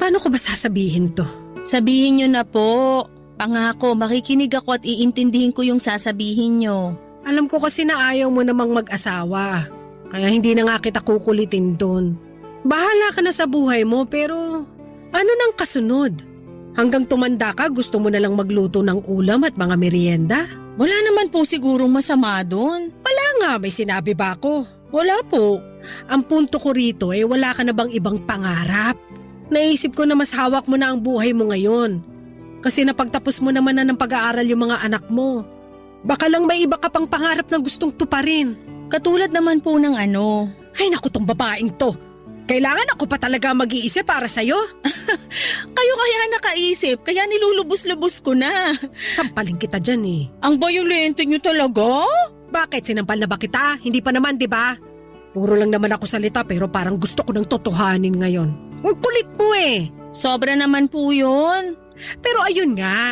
paano ko ba sasabihin to? Sabihin nyo na po. Pangako, makikinig ako at iintindihin ko yung sasabihin nyo. Alam ko kasi na ayaw mo namang mag-asawa. Kaya hindi na nga kita kukulitin doon. Bahala ka na sa buhay mo pero ano nang kasunod? Hanggang tumanda ka, gusto mo na lang magluto ng ulam at mga merienda? Wala naman po sigurong masama doon. Wala nga, may sinabi ba ako? Wala po. Ang punto ko rito wala ka na bang ibang pangarap? Naisip ko na mas hawak mo na ang buhay mo ngayon. Kasi napagtapos mo naman na ng pag-aaral yung mga anak mo. Baka lang may iba ka pang pangarap na gustong tuparin. Katulad naman po ng ano. Ay naku, tong babaeng to. Kailangan ako pa talaga mag-iisip para sa'yo? Kayo kaya nakaisip, kaya nilulubos-lubos ko na. Sampaling kita dyan eh. Ang violento niyo talaga? Bakit? Sinampal na ba kita? Hindi pa naman, di ba? Puro lang naman ako salita pero parang gusto ko ng totohanin ngayon. Ang kulit mo eh. Sobra naman po yun. Pero ayun nga.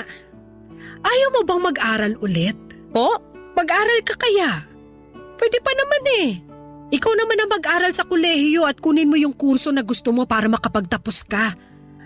Ayaw mo bang mag-aral ulit? Po? Mag-aral ka kaya? Pwede pa naman eh. Ikaw naman ang mag-aral sa kolehiyo at kunin mo yung kurso na gusto mo para makapagtapos ka.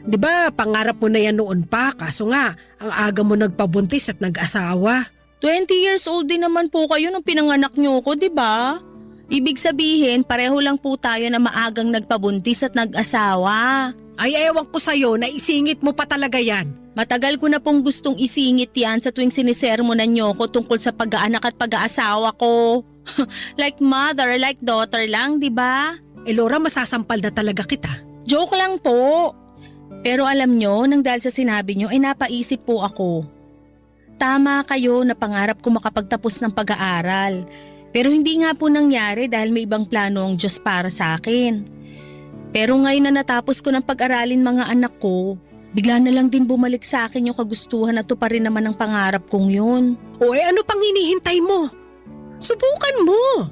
'Di ba, pangarap mo na yan noon pa, kaso nga, ang aga mo nagpabuntis at nag-asawa. 20 years old din naman po kayo nung pinanganak niyo ko, di ba? Ibig sabihin, pareho lang po tayo na maagang nagpabuntis at nag-asawa. Ay ewan ko sa'yo, naisingit mo pa talaga yan. Matagal ko na pong gustong isingit yan sa tuwing sinisermonan niyo ko tungkol sa pag-aanak at pag-aasawa ko. Like mother, like daughter lang, di ba? Laura, masasampal na talaga kita. Joke lang po. Pero alam nyo, nang dahil sa sinabi nyo, napaisip po ako. Tama kayo na pangarap ko makapagtapos ng pag-aaral. Pero hindi nga po nangyari dahil may ibang plano ang Diyos para sa akin. Pero ngayon na natapos ko ng pag-aralin mga anak ko, bigla na lang din bumalik sa akin yung kagustuhan at tuparin naman ang pangarap kong yun. O ano pang hinihintay mo? Subukan mo.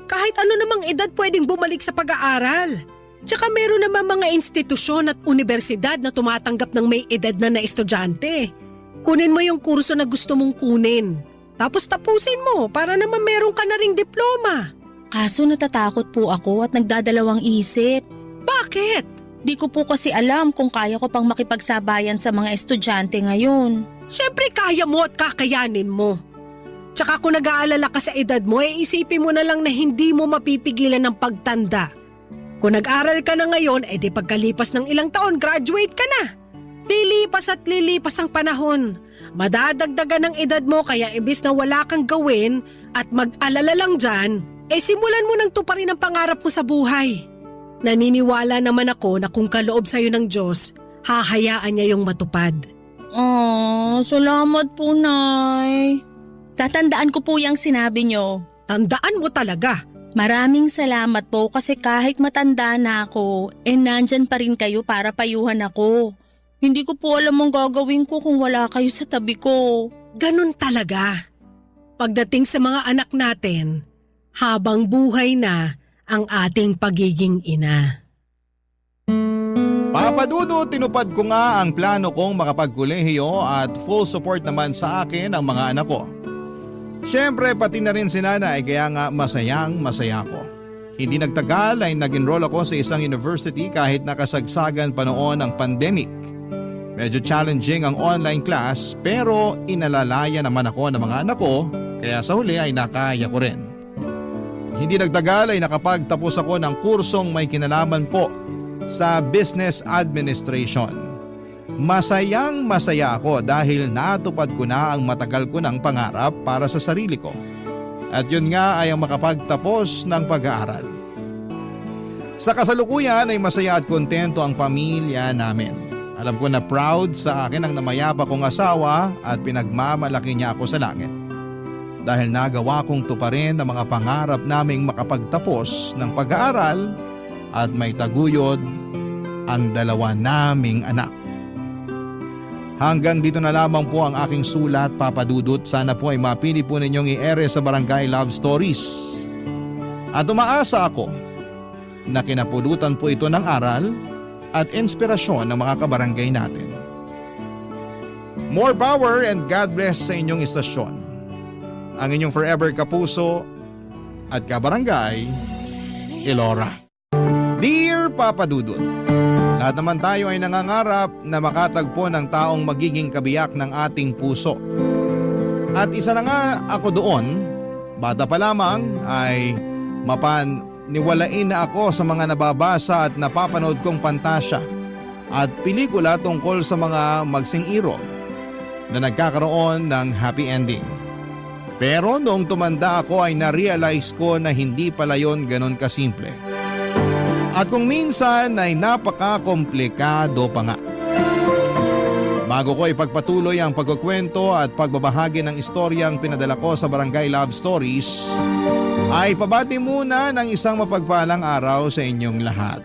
Kahit ano namang edad pwedeng bumalik sa pag-aaral. Tsaka meron naman mga institusyon at universidad na tumatanggap ng may edad na estudyante. Kunin mo yung kurso na gusto mong kunin. Tapos tapusin mo para naman meron ka na ring diploma. Kaso natatakot po ako at nagdadalawang isip. Bakit? Di ko po kasi alam kung kaya ko pang makipagsabayan sa mga estudyante ngayon. Siyempre kaya mo at kakayanin mo. Tsaka kung nag-aalala ka sa edad mo, isipin mo na lang na hindi mo mapipigilan ng pagtanda. Kung nag-aral ka na ngayon, di pagkalipas ng ilang taon, graduate ka na. Lilipas at lilipas ang panahon. Madadagdagan ng edad mo kaya imbis na wala kang gawin at mag-alala lang dyan, simulan mo nang tuparin ang pangarap mo sa buhay. Naniniwala naman ako na kung kaloob sa'yo ng Diyos, hahayaan niya yung matupad. Salamat po, Nay. Tatandaan ko po yung sinabi nyo. Tandaan mo talaga. Maraming salamat po kasi kahit matanda na ako, nandyan pa rin kayo para payuhan ako. Hindi ko po alam ang gagawin ko kung wala kayo sa tabi ko. Ganun talaga. Pagdating sa mga anak natin, habang buhay na ang ating pagiging ina. Papadudo, tinupad ko nga ang plano kong makapagkolehiyo at full support naman sa akin ang mga anak ko. Siyempre pati na rin si nanay kaya nga masayang masaya ko. Hindi nagtagal ay nag-enroll ako sa isang university kahit nakasagsagan pa noon ang pandemic. Medyo challenging ang online class pero inalalaya naman ako ng mga anak ko kaya sa huli ay nakaya ko rin. Hindi nagtagal ay nakapagtapos ako ng kursong may kinalaman po sa business administration. Masayang masaya ako dahil natupad ko na ang matagal ko ng pangarap para sa sarili ko. At yun nga ay ang makapagtapos ng pag-aaral. Sa kasalukuyan ay masaya at kontento ang pamilya namin. Alam ko na proud sa akin ang namayapa kong asawa at pinagmamalaki niya ako sa langit. Dahil nagawa kong tuparin ang mga pangarap naming makapagtapos ng pag-aaral at may taguyod ang dalawa naming anak. Hanggang dito na lamang po ang aking sulat, Papa Dudut. Sana po ay mapili po ninyong i-ere sa Barangay Love Stories. At umaasa ako na kinapulutan po ito ng aral at inspirasyon ng mga kabarangay natin. More power and God bless sa inyong istasyon. Ang inyong forever kapuso at kabarangay, Elora. Dear Papa Dudut, lahat naman tayo ay nangangarap na makatagpo ng taong magiging kabiyak ng ating puso. At isa na nga ako doon, bata pa lamang ay mapaniwalain na ako sa mga nababasa at napapanood kong pantasya. at pelikula tungkol sa mga magsing-iro na nagkakaroon ng happy ending. Pero noong tumanda ako ay na-realize ko na hindi pala yon ganon kasimple. At kung minsan ay napaka-komplikado pa nga. Bago ko ipagpatuloy ang pagkukwento at pagbabahagi ng istoryang pinadala ko sa Barangay Love Stories, ay pabati muna ng isang mapagpalang araw sa inyong lahat.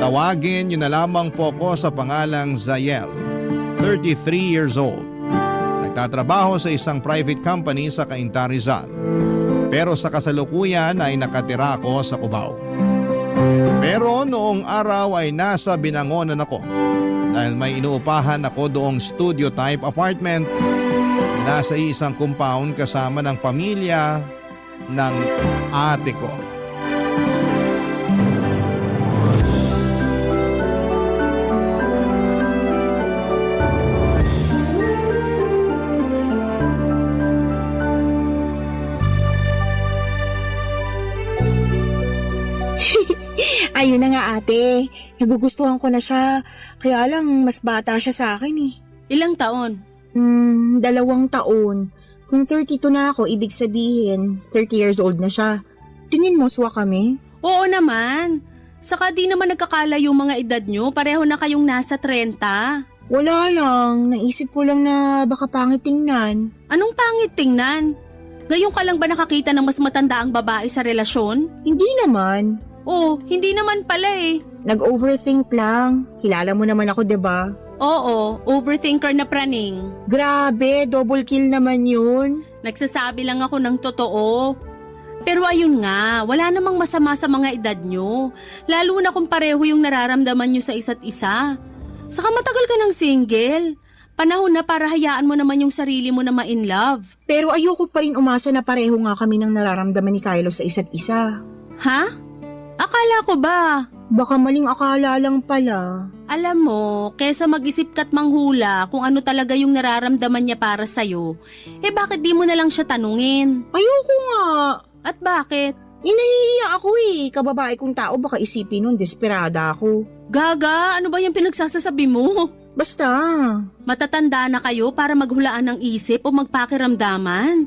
Tawagin niyo na lamang po ko sa pangalang Zayel, 33 years old. Nagtatrabaho sa isang private company sa Cainta, Rizal. Pero sa kasalukuyan ay nakatira ako sa Cubao. Pero noong araw ay nasa Binangonan ako dahil may inuupahan ako doong studio type apartment na nasa isang compound kasama ng pamilya ng ate ko. Ayun na nga ate, nagugustuhan ko na siya. Kaya lang mas bata siya sa akin eh. Ilang taon? 2 taon. Kung 32 na ako, ibig sabihin 30 years old na siya. Tingin mo swa kami? Oo naman. Saka di naman nagkakalayo mga edad nyo, pareho na kayong nasa 30. Wala lang, naisip ko lang na baka pangit tingnan. Anong pangit tingnan? Ngayon ka lang ba nakakita ng mas matanda ang babae sa relasyon? Hindi naman. Oh, hindi naman pala eh. Nag-overthink lang. Kilala mo naman ako, 'di ba? Oo, overthinker na praning. Grabe, double kill naman yun. Nagsasabi lang ako ng totoo. Pero ayun nga, wala namang masama sa mga edad nyo. Lalo na kung pareho yung nararamdaman nyo sa isa't isa. Saka matagal ka ng single. Panahon na para hayaan mo naman yung sarili mo na ma-in love. Pero ayoko pa rin umasa na pareho nga kami ng nararamdaman ni Kylo sa isa't isa. Ha? Akala ko ba? Baka maling akala lang pala. Alam mo, kesa mag-isip ka't manghula kung ano talaga yung nararamdaman niya para sa'yo, bakit di mo na lang siya tanungin? Ayoko nga. At bakit? Inahihiya ako eh. Kababae kong tao baka isipin nun desperada ako. Gaga, ano ba yung pinagsasasabi mo? Basta. Matatanda na kayo para maghulaan ng isip o magpakiramdaman.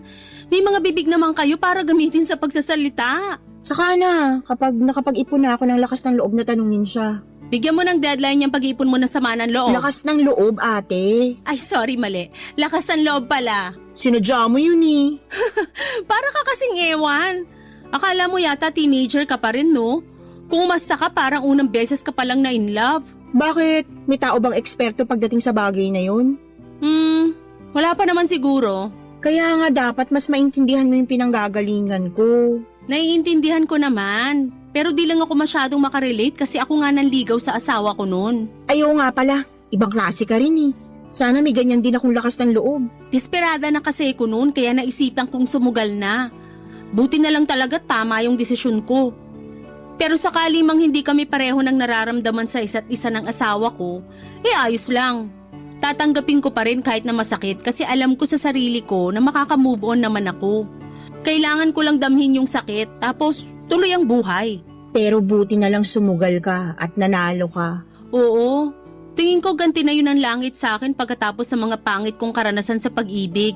May mga bibig naman kayo para gamitin sa pagsasalita. Saka na, kapag nakapag-ipon na ako ng lakas ng loob na tanungin siya. Bigyan mo ng deadline yung pag-ipon mo ng sama ng loob. Lakas ng loob, ate. Ay, sorry, mali. Lakas ng loob pala. Sinadya mo yun eh. Para ka kasing ewan. Akala mo yata teenager ka pa rin, no? Kung umasta ka, parang unang beses ka palang na in love. Bakit? May tao bang eksperto pagdating sa bagay na yun? Wala pa naman siguro. Kaya nga dapat mas maintindihan mo yung pinanggagalingan ko. Naiintindihan ko naman. Pero di lang ako masyadong makarelate kasi ako nga nanligaw sa asawa ko noon. Ayaw nga pala, ibang klase ka rin eh. Sana may ganyan din akong lakas ng loob. Desperada na kasi ko noon kaya naisipan kong sumugal na. Buti na lang talaga tama yung desisyon ko. Pero sakali mang hindi kami pareho ng nararamdaman sa isa't isa ng asawa ko, ayos lang. Tatanggapin ko pa rin kahit na masakit kasi alam ko sa sarili ko na makaka-move on naman ako. Kailangan ko lang damhin yung sakit tapos tuloy ang buhay. Pero buti na lang sumugal ka at nanalo ka. Oo, tingin ko ganti na yun ang langit sa akin pagkatapos sa mga pangit kong karanasan sa pag-ibig.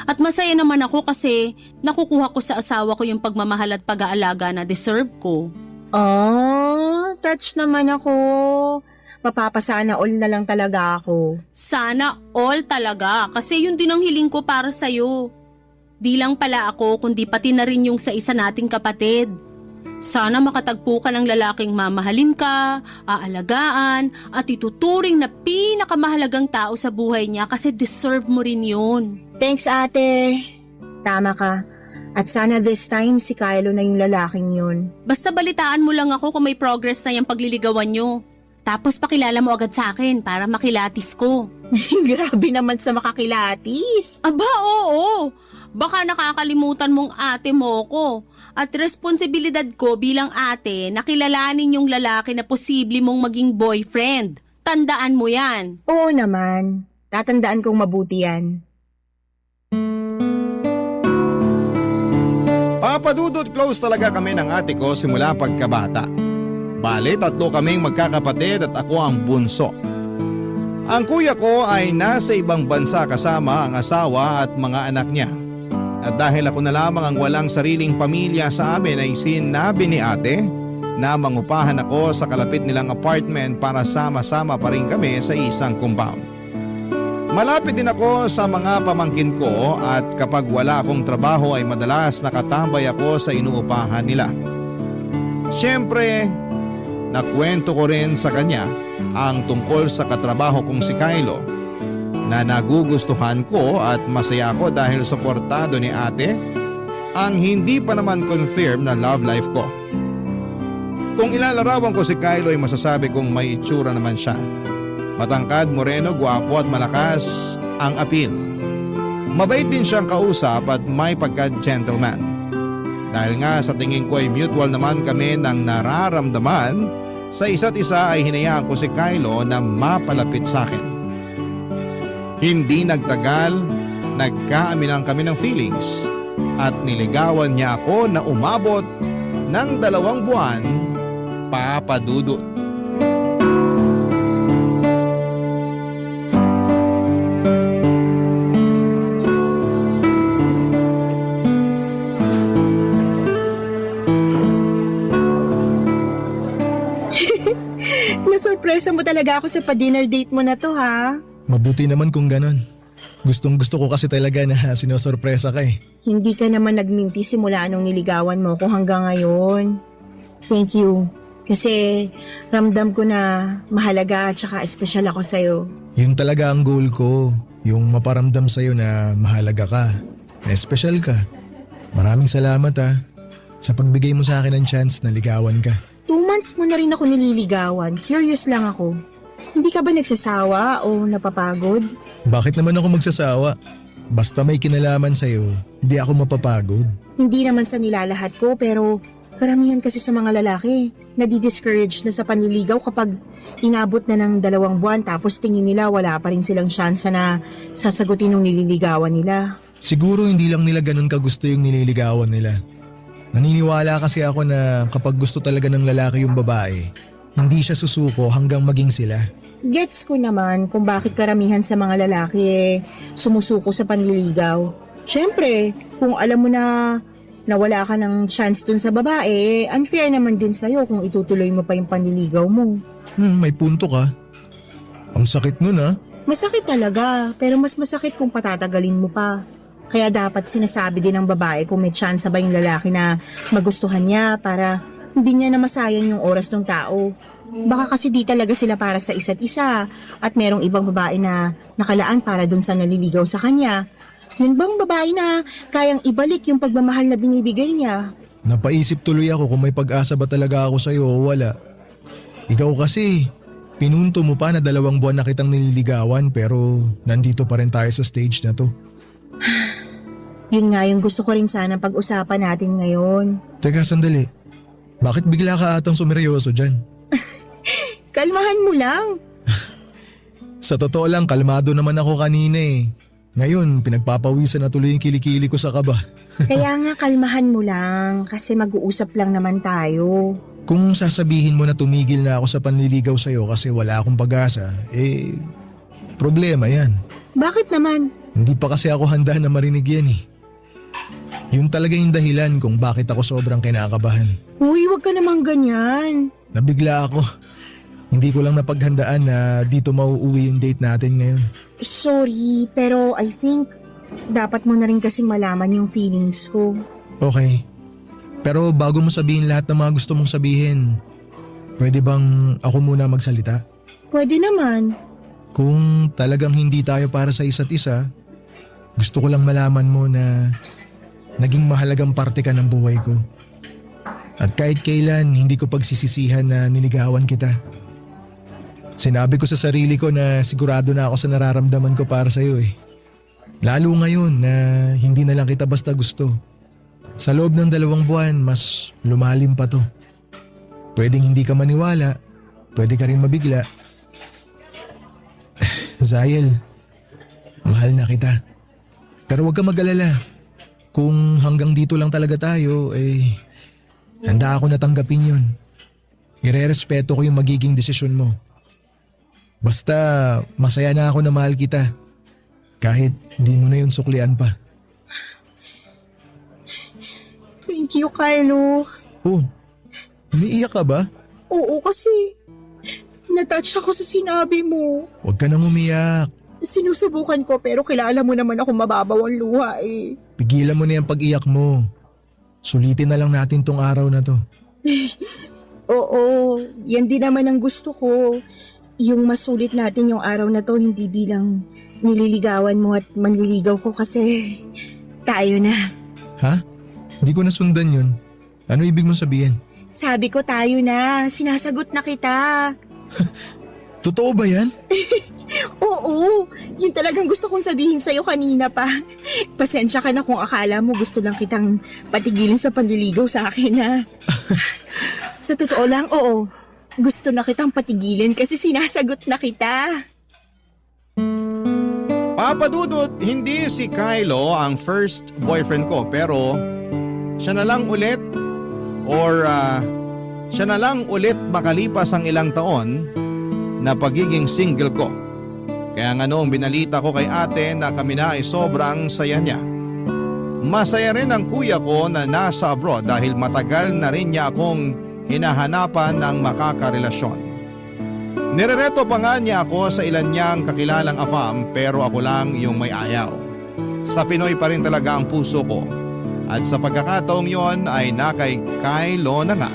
At masaya naman ako kasi nakukuha ko sa asawa ko yung pagmamahal at pag-aalaga na deserve ko. Oh, touch naman ako. Mapapasana all na lang talaga ako. Sana all talaga kasi yun din ang hiling ko para sa'yo. Di lang pala ako kundi pati na rin yung sa isa nating kapatid. Sana makatagpo ka ng lalaking mamahalin ka, aalagaan at ituturing na pinakamahalagang tao sa buhay niya kasi deserve mo rin yun. Thanks ate. Tama ka. At sana this time si Kylo na yung lalaking yun. Basta balitaan mo lang ako kung may progress na yung pagliligawan nyo. Tapos pakilala mo agad sa akin para makilatis ko. Grabe naman sa makakilatis. Aba, oo. Baka nakakalimutan mong ate mo ko. At responsibilidad ko bilang ate na kilalanin yung lalaki na posible mong maging boyfriend. Tandaan mo yan. Oo naman. Tatandaan kong mabuti yan. Papadudot close talaga kami ng ate ko simula pagkabata. Bale, 3 kaming magkakapatid at ako ang bunso. Ang kuya ko ay nasa ibang bansa kasama ang asawa at mga anak niya. At dahil ako na lamang ang walang sariling pamilya sa amin ay sinabi ni ate na mangupahan ako sa kalapit nilang apartment para sama-sama pa rin kami sa isang compound. Malapit din ako sa mga pamangkin ko at kapag wala akong trabaho ay madalas nakatambay ako sa inuupahan nila. Siyempre, nakwento ko rin sa kanya ang tungkol sa katrabaho kong si Kylo na nagugustuhan ko at masaya ako dahil suportado ni ate ang hindi pa naman confirm na love life ko. Kung ilalarawan ko si Kylo ay masasabi kong may itsura naman siya. Matangkad, moreno, guwapo at malakas ang appeal. Mabait din siyang kausap at may pagka-gentleman. Dahil nga sa tingin ko ay mutual naman kami ng nararamdaman sa isa't isa ay hinayaan ko si Kylo na mapalapit sa akin. Hindi nagtagal, nagkaaminan kami ng feelings at niligawan niya ako na umabot ng 2 buwan, Papa Dudut. Nasurpresa mo talaga ako sa pa-dinner date mo na to, ha? Mabuti naman kung ganon. Gustong gusto ko kasi talaga na sinosorpresa ka eh. Hindi ka naman nagminti simula nung niligawan mo ko hanggang ngayon. Thank you. Kasi ramdam ko na mahalaga at saka espesyal ako sa'yo. Yun talaga ang goal ko. Yung maparamdam sa'yo na mahalaga ka. Na espesyal ka. Maraming salamat sa pagbigay mo sa akin ng chance na ligawan ka. 2 months mo na rin ako nililigawan. Curious lang ako. Hindi ka ba nagsasawa o napapagod? Bakit naman ako magsasawa? Basta may kinalaman sa'yo, hindi ako mapapagod. Hindi naman sa nilalahat ko pero karamihan kasi sa mga lalaki nadi-discourage na sa panliligaw kapag inabot na ng 2 buwan tapos tingin nila wala pa rin silang syansa na sasagutin ng nililigawan nila. Siguro hindi lang nila ganun kagusto yung nililigawan nila. Naniniwala kasi ako na kapag gusto talaga ng lalaki yung babae, hindi siya susuko hanggang maging sila. Gets ko naman kung bakit karamihan sa mga lalaki sumusuko sa panliligaw. Siyempre, kung alam mo na wala ka ng chance dun sa babae, unfair naman din sa'yo kung itutuloy mo pa yung panliligaw mo. May punto ka. Ang sakit nun Masakit talaga, pero mas masakit kung patatagalin mo pa. Kaya dapat sinasabi din ng babae kung may chance ba yung lalaki na magustuhan niya para hindi niya na masayang yung oras ng tao. Baka kasi di talaga sila para sa isa't isa at merong ibang babae na nakalaan para dun sa naliligaw sa kanya. Yun bang babae na kayang ibalik yung pagmamahal na binibigay niya? Napaisip tuloy ako kung may pag-asa ba talaga ako sa'yo o wala. Ikaw kasi, pinunto mo pa na 2 buwan na kitang nililigawan pero nandito pa rin tayo sa stage na to. Yun nga yung gusto ko rin sana pag-usapan natin ngayon. Teka, sandali. Bakit bigla ka atang sumeryoso dyan? Kalmahan mo lang. Sa totoo lang, kalmado naman ako kanina eh. Ngayon, pinagpapawisan na tuloy yung kilikili ko sa kaba. Kaya nga kalmahan mo lang kasi mag-uusap lang naman tayo. Kung sasabihin mo na tumigil na ako sa panliligaw sa'yo kasi wala akong pag-asa, problema yan. Bakit naman? Hindi pa kasi ako handa na marinig yan eh. Yun talaga yung dahilan kung bakit ako sobrang kinakabahan. Uy, wag ka namang ganyan. Nabigla ako. Hindi ko lang napaghandaan na dito mauuwi yung date natin ngayon. Sorry, pero I think dapat mo na rin kasing malaman yung feelings ko. Okay. Pero bago mo sabihin lahat ng mga gusto mong sabihin, pwede bang ako muna magsalita? Pwede naman. Kung talagang hindi tayo para sa isa't isa, gusto ko lang malaman mo na naging mahalagang parte ka ng buhay ko. At kahit kailan, hindi ko pagsisisihan na niligawan kita. Sinabi ko sa sarili ko na sigurado na ako sa nararamdaman ko para sa'yo eh. Lalo ngayon na hindi na lang kita basta gusto. Sa loob ng 2 buwan, mas lumalim pa to. Pwedeng hindi ka maniwala, pwede ka rin mabigla. Zayel, mahal na kita. Pero huwag ka mag-alala. Kung hanggang dito lang talaga tayo, handa ako na tanggapin yun. Irerespeto ko yung magiging desisyon mo. Basta masaya na ako na mahal kita. Kahit hindi mo na yun suklian pa. Thank you, Kylo. Oh, umiiyak ka ba? Oo, kasi natouch ako sa sinabi mo. Huwag ka nang umiyak. Sinusubukan ko pero kilala mo naman ako mababaw ang luha eh. Pigilan mo na yung pag-iyak mo. Sulitin na lang natin tong araw na to. Oo, yan din naman ang gusto ko. Yung masulit natin yung araw na to hindi bilang nililigawan mo at manliligaw ko kasi tayo na. Ha? Hindi ko nasundan yun. Ano ibig mong sabihin? Sabi ko tayo na, sinasagot na kita. Totoo ba yan? Oo, yun talagang gusto kong sabihin sa'yo kanina pa. Pasensya ka na kung akala mo gusto lang kitang patigilin sa panliligaw sa akin ha. Sa totoo lang, oo. Gusto na kitang patigilin kasi sinasagot na kita. Papa Dudut, hindi si Kylo ang first boyfriend ko pero siya na lang ulit siya na lang ulit makalipas ang ilang taon na pagiging single ko. Kaya nga noong binalita ko kay ate na kami na ay sobrang saya niya. Masaya rin ang kuya ko na nasa abroad dahil matagal na rin niya akong hinahanapan ng makakarelasyon. Nirereto pa nga niya ako sa ilan niyang kakilalang afam pero ako lang yung may ayaw. Sa Pinoy pa rin talaga ang puso ko at sa pagkakataong yon ay nakay Kylo na nga.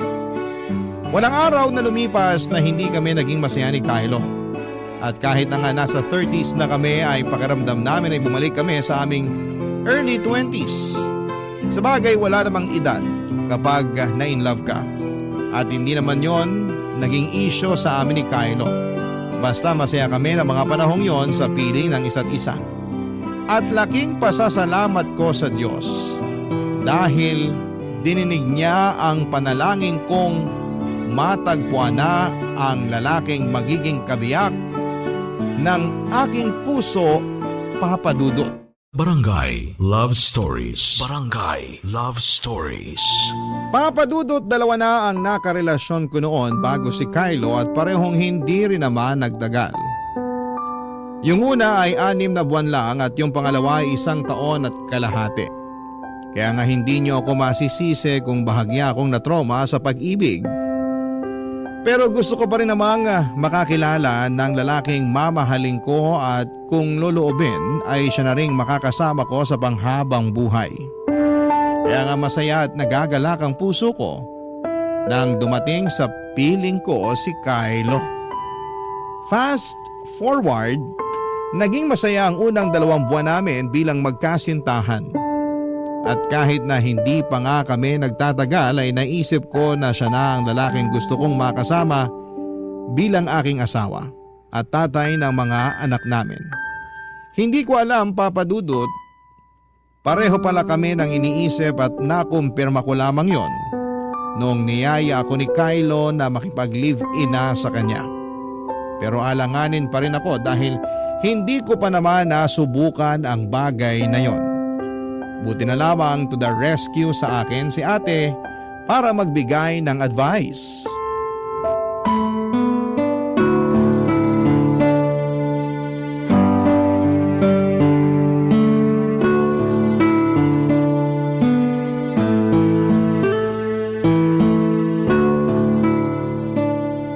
Walang araw na lumipas na hindi kami naging masaya ni Kylo. At kahit na nga nasa 30s na kami ay pakiramdam namin ay bumalik kami sa aming early 20s. Sabagay wala namang edad kapag na-in-love ka. At hindi naman yon naging issue sa amin ni Kylo. Basta masaya kami ng mga panahong yon sa piling ng isa't isa. At laking pasasalamat ko sa Diyos dahil dininig niya ang panalangin kong matagpuan na ang lalaking magiging kabiyak ng aking puso, Papa Dudut. Barangay Love Stories. Barangay Love Stories. Papa Dudut, dalawa na ang nakarelasyon ko noon bago si Kylo at parehong hindi rin naman nagtagal. Yung una ay 6 na buwan lang at yung pangalawa ay 1 taon at kalahati. Kaya nga hindi niyo ako masisisi kung bahagya akong natroma sa pag-ibig. Pero gusto ko pa rin namang makakilala ng lalaking mamahalin ko at kung loloobin ay siya na ring makakasama ko sa panghabang buhay. Kaya nga masaya at nagagalak ang puso ko nang dumating sa piling ko si Kylo. Fast forward, naging masaya ang unang 2 buwan namin bilang magkasintahan. At kahit na hindi pa nga kami nagtatagal ay naisip ko na siya na ang lalaking gusto kong makasama bilang aking asawa at tatay ng mga anak namin. Hindi ko alam, Papa Dudut, pareho pala kami ng iniisip at nakumpirma ko lamang yon noong niyaya ako ni Kylo na makipag-live-in na sa kanya. Pero alanganin pa rin ako dahil hindi ko pa naman nasubukan ang bagay na yon. Buti na lamang to the rescue sa akin si ate para magbigay ng advice.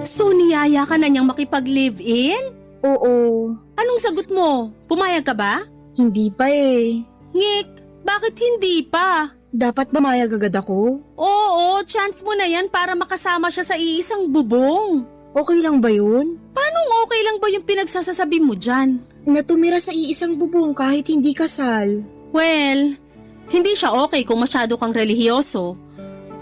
So niyaya ka na niyang makipag-live-in? Oo, Anong sagot mo? Pumayag ka ba? hindi pa eh. Ngik, bakit hindi pa? Dapat ba mayag agad ako? Oo, chance mo na yan para makasama siya sa iisang bubong. Okay lang ba yun? Paano okay lang ba yung pinagsasasabi mo dyan? Natumira sa iisang bubong kahit hindi kasal. Well, hindi siya okay kung masyado kang relihiyoso.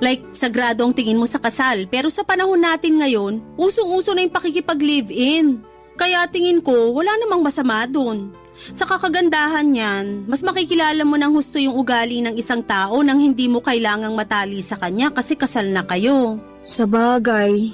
Like, sagrado ang tingin mo sa kasal. Pero sa panahon natin ngayon, usong-uso na yung pakikipag-live-in. Kaya tingin ko, wala namang masama dun. Sa kakagandahan niyan, mas makikilala mo ng husto yung ugali ng isang tao nang hindi mo kailangang matali sa kanya kasi kasal na kayo. Sa bagay.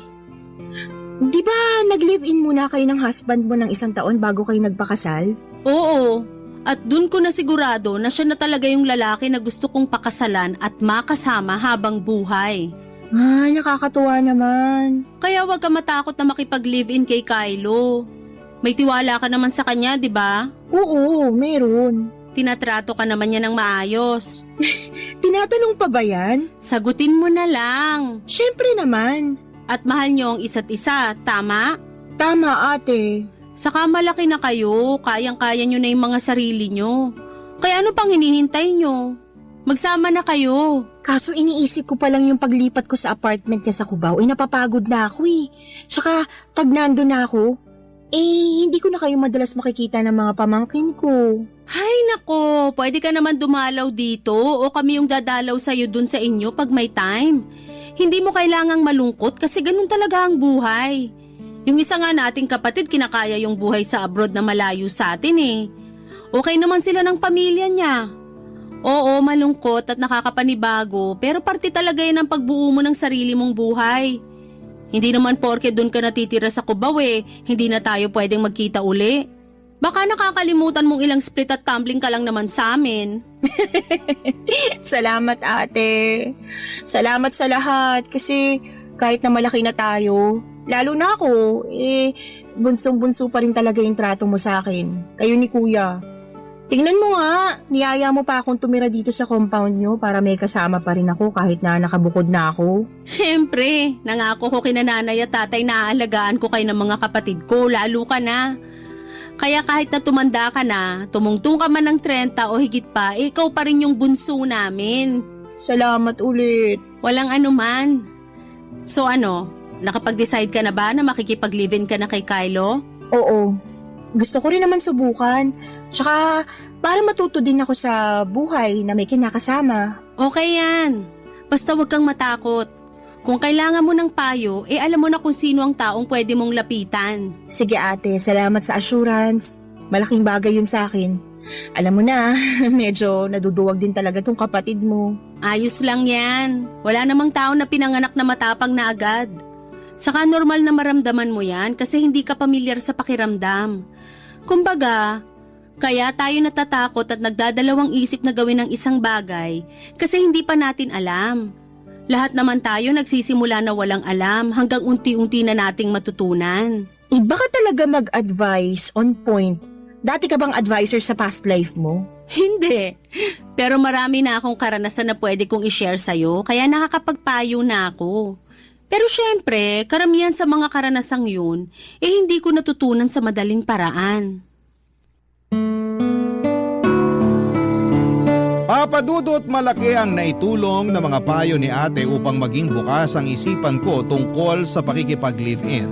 Di ba nag-live-in muna kayo ng husband mo ng 1 taon bago kayo nagpakasal? Oo, at dun ko na sigurado na siya na talaga yung lalaki na gusto kong pakasalan at makasama habang buhay. Ay, nakakatuwa naman. Kaya huwag ka matakot na makipag-live-in kay Kylo. May tiwala ka naman sa kanya, di ba? Oo, meron. Tinatrato ka naman niya ng maayos. Tinatanong pa ba yan? Sagutin mo na lang. Syempre naman. At mahal niyo ang isa't isa, tama? Tama ate. Saka malaki na kayo, kayang-kaya niyo na yung mga sarili niyo. Kaya ano pang hinihintay niyo? Magsama na kayo. Kaso iniisip ko pa lang yung paglipat ko sa apartment niya sa Cubao, napapagod na ako eh. Tsaka pag nandun na ako, hindi ko na kayo madalas makikita ng mga pamangkin ko. Hay nako, pwede ka naman dumalaw dito o kami yung dadalaw sa'yo dun sa inyo pag may time. Hindi mo kailangang malungkot kasi ganun talaga ang buhay. Yung isa nga nating kapatid kinakaya yung buhay sa abroad na malayo sa atin eh. Okay naman sila ng pamilya niya. Oo, malungkot at nakakapanibago pero parte talaga yan ang pagbuo mo ng sarili mong buhay. Hindi naman porke doon ka natitira sa Cubao hindi na tayo pwedeng magkita uli. Baka nakakalimutan mong ilang split at tumbling ka lang naman sa amin. Salamat ate. Salamat sa lahat kasi kahit na malaki na tayo, lalo na ako, bunsong-bunso pa rin talaga yung trato mo sa akin. Kayo ni kuya. Tingnan mo nga, niyaya mo pa akong tumira dito sa compound nyo para may kasama pa rin ako kahit na nakabukod na ako. Siyempre, nangako ko kina nanay at tatay na aalagaan ko kayo ng mga kapatid ko, lalo ka na. Kaya kahit na tumanda ka na, tumungtong ka man ng 30 o higit pa, ikaw pa rin yung bunso namin. Salamat ulit. Walang anuman. So ano, nakapag-decide ka na ba na makikipag-live-in ka na kay Kylo? Oo. Gusto ko rin naman subukan. Tsaka para matuto din ako sa buhay na may kinakasama. Okay yan. Basta huwag kang matakot. Kung kailangan mo ng payo, alam mo na kung sino ang taong pwede mong lapitan. Sige ate, salamat sa assurance. Malaking bagay yun sa akin. Alam mo na, medyo naduduwag din talaga tong kapatid mo. Ayos lang yan. Wala namang tao na pinanganak na matapang na agad. Saka normal na maramdaman mo yan kasi hindi ka pamilyar sa pakiramdam. Kumbaga, kaya tayo natatakot at nagdadalawang isip na gawin ang isang bagay kasi hindi pa natin alam. Lahat naman tayo nagsisimula na walang alam hanggang unti-unti na nating matutunan. Iba ka talaga mag-advise on point. Dati ka bang advisor sa past life mo? Hindi. Pero marami na akong karanasan na pwede kong i-share sa'yo kaya nakakapagpayo na ako. Pero syempre, karamihan sa mga karanasang yun, hindi ko natutunan sa madaling paraan. Papadudot malaki ang naitulong na mga payo ni ate upang maging bukas ang isipan ko tungkol sa pakikipag-live-in.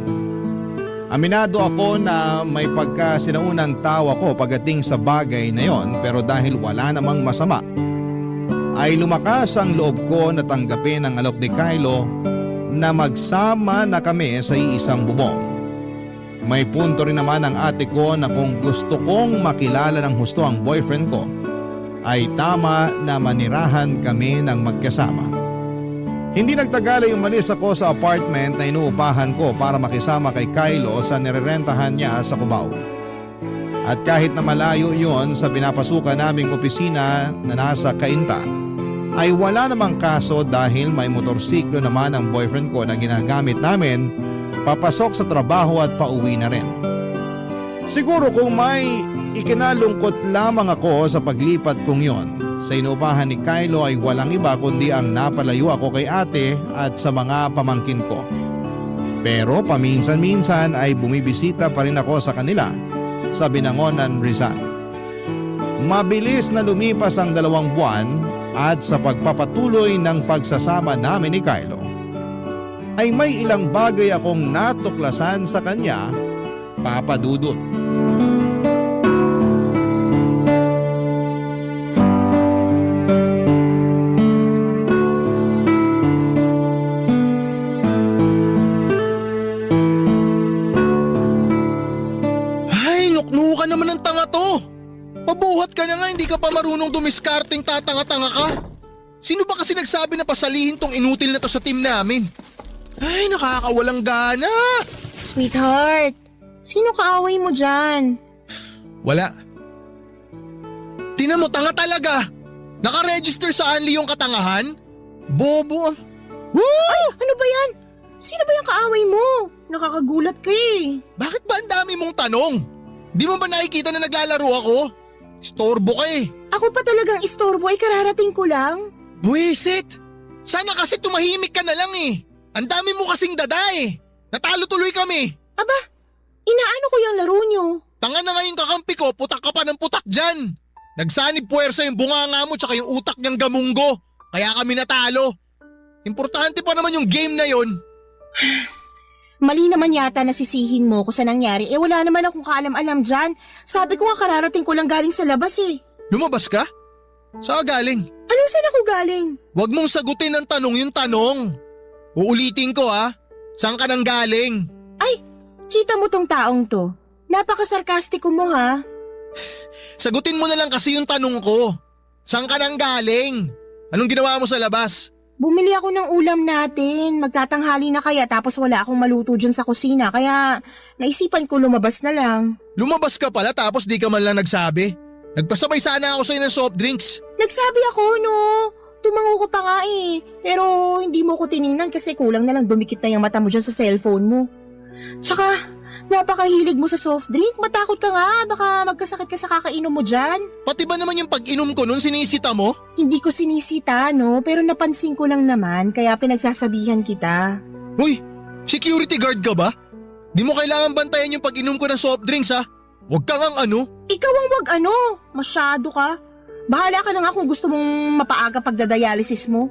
Aminado ako na may pagkasinaunang tawa ko pagdating sa bagay na yon pero dahil wala namang masama, ay lumakas ang loob ko na tanggapin ang alok ni Kylo na magsama na kami sa iisang bubong. May punto rin naman ang ate ko na kung gusto kong makilala ng husto ang boyfriend ko, ay tama na manirahan kami ng magkasama. Hindi nagtagal ay umalis ako sa apartment na inuupahan ko para makisama kay Kylo sa nirerentahan niya sa Cubao. At kahit na malayo yon sa pinapasukan naming opisina na nasa Cainta, ay wala namang kaso dahil may motorsiklo naman ang boyfriend ko na ginagamit namin papasok sa trabaho at pauwi na rin. Siguro kung may ikinalungkot lamang ako sa paglipat kong yon sa inuupahan ni Kylo ay walang iba kundi ang napalayo ako kay ate at sa mga pamangkin ko. Pero paminsan-minsan ay bumibisita pa rin ako sa kanila sa Binangonan, Rizal. Mabilis na lumipas ang 2 buwan at sa pagpapatuloy ng pagsasama namin ni Kylo, ay may ilang bagay akong natuklasan sa kanya, Papa Dudut. Ay, nuknukan naman ng tanga to. Pabuhat ka na nga, hindi ka pa marunong dumiskarting tatanga-tanga ka. Sino ba kasi nagsabi na pasalihin tong inutil na to sa team namin? Ay, nakakawalang gana. Sweetheart, sino kaaway mo dyan? Wala. Tinan mo, tanga talaga. Naka-register sa Anli yung katangahan? Bobo. Ay, ano ba yan? Sino ba yung kaaway mo? Nakakagulat ka eh. Bakit ba ang dami mong tanong? Di mo ba nakikita na naglalaro ako? Istorbo ka eh. Ako pa talagang istorbo ay kararating ko lang. Buwisit! Sana kasi tumahimik ka na lang eh. Ang dami mo kasing dada eh. Natalo tuloy kami. Aba, inaano ko yung laro nyo? Tanga na nga yung kakampi ko, putak ka pa ng putak dyan. Nagsanib puwersa yung bunganga mo tsaka yung utak niyang gamunggo. Kaya kami natalo. Importante pa naman yung game na yon. Mali naman yata na sisihin mo ko sa nangyari. Eh wala naman akong kaalam-alam dyan. Sabi ko nga kararating ko lang galing sa labas eh. Lumabas ka? Saan ka galing? Anong saan ako galing? Huwag mong sagutin ng tanong yung tanong. Uulitin ko ha. Saan ka nang galing? Ay, kita mo tong taong to. Napaka-sarkastiko mo ha. Sagutin mo na lang kasi yung tanong ko. Saan ka nang galing? Anong ginawa mo sa labas? Bumili ako ng ulam natin. Magtatanghali na kaya tapos wala akong maluto dyan sa kusina. Kaya naisipan ko lumabas na lang. Lumabas ka pala tapos di ka man lang nagsabi. Nagpasabay sana ako sa'yo ng soft drinks. Nagsabi ako no. Tumango ko pa nga eh. Pero hindi mo ko tiningnan kasi kulang na lang dumikit na yung mata mo dyan sa cellphone mo. Tsaka napakahilig mo sa soft drink. Matakot ka nga. Baka magkasakit ka sa kakainom mo dyan. Pati ba naman yung pag-inom ko nun sinisita mo? Hindi ko sinisita no. Pero napansin ko lang naman kaya pinagsasabihan kita. Hoy, security guard ka ba? Di mo kailangan bantayan yung pag-inom ko ng soft drinks ha. Huwag kang ang ano. Ikaw ang wag ano. Masyado ka. Bahala ka na nga kung gusto mong mapaaga pagdadialysis mo.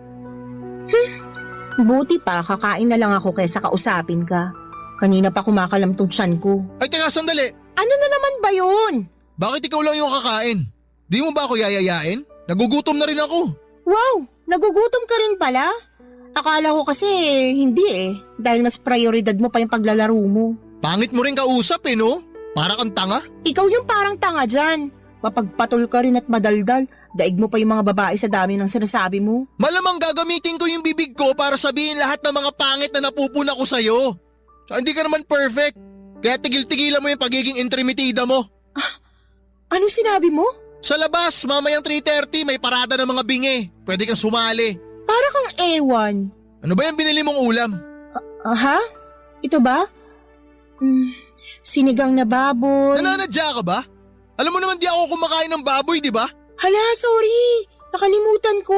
Buti pa, kakain na lang ako kaysa kausapin ka. Kanina pa kumakalam tong tiyan ko. Ay teka sandali. Ano na naman ba yun? Bakit ikaw lang yung kakain? Di mo ba ako yayayain? Nagugutom na rin ako. Wow, nagugutom ka rin pala? Akala ko kasi hindi eh. Dahil mas prioridad mo pa yung paglalaro mo. Pangit mo rin kausap eh no? Para kang tanga. Ikaw yung parang tanga dyan. Mapagpatol ka rin at madaldal. Daig mo pa yung mga babae sa dami ng sinasabi mo. Malamang gagamitin ko yung bibig ko para sabihin lahat ng mga pangit na napupuna ko sa'yo. So, hindi ka naman perfect. Kaya tigil-tigilan mo yung pagiging intrimitida mo. Ano sinabi mo? Sa labas, mamayang 3:30 may parada ng mga bingi. Pwede kang sumali. Para kang ewan. Ano ba yung binili mong ulam? Aha? Ito ba? Sinigang na baboy. Nananadya ka ba? Alam mo naman di ako kumakain ng baboy, di ba? Hala, sorry. Nakalimutan ko.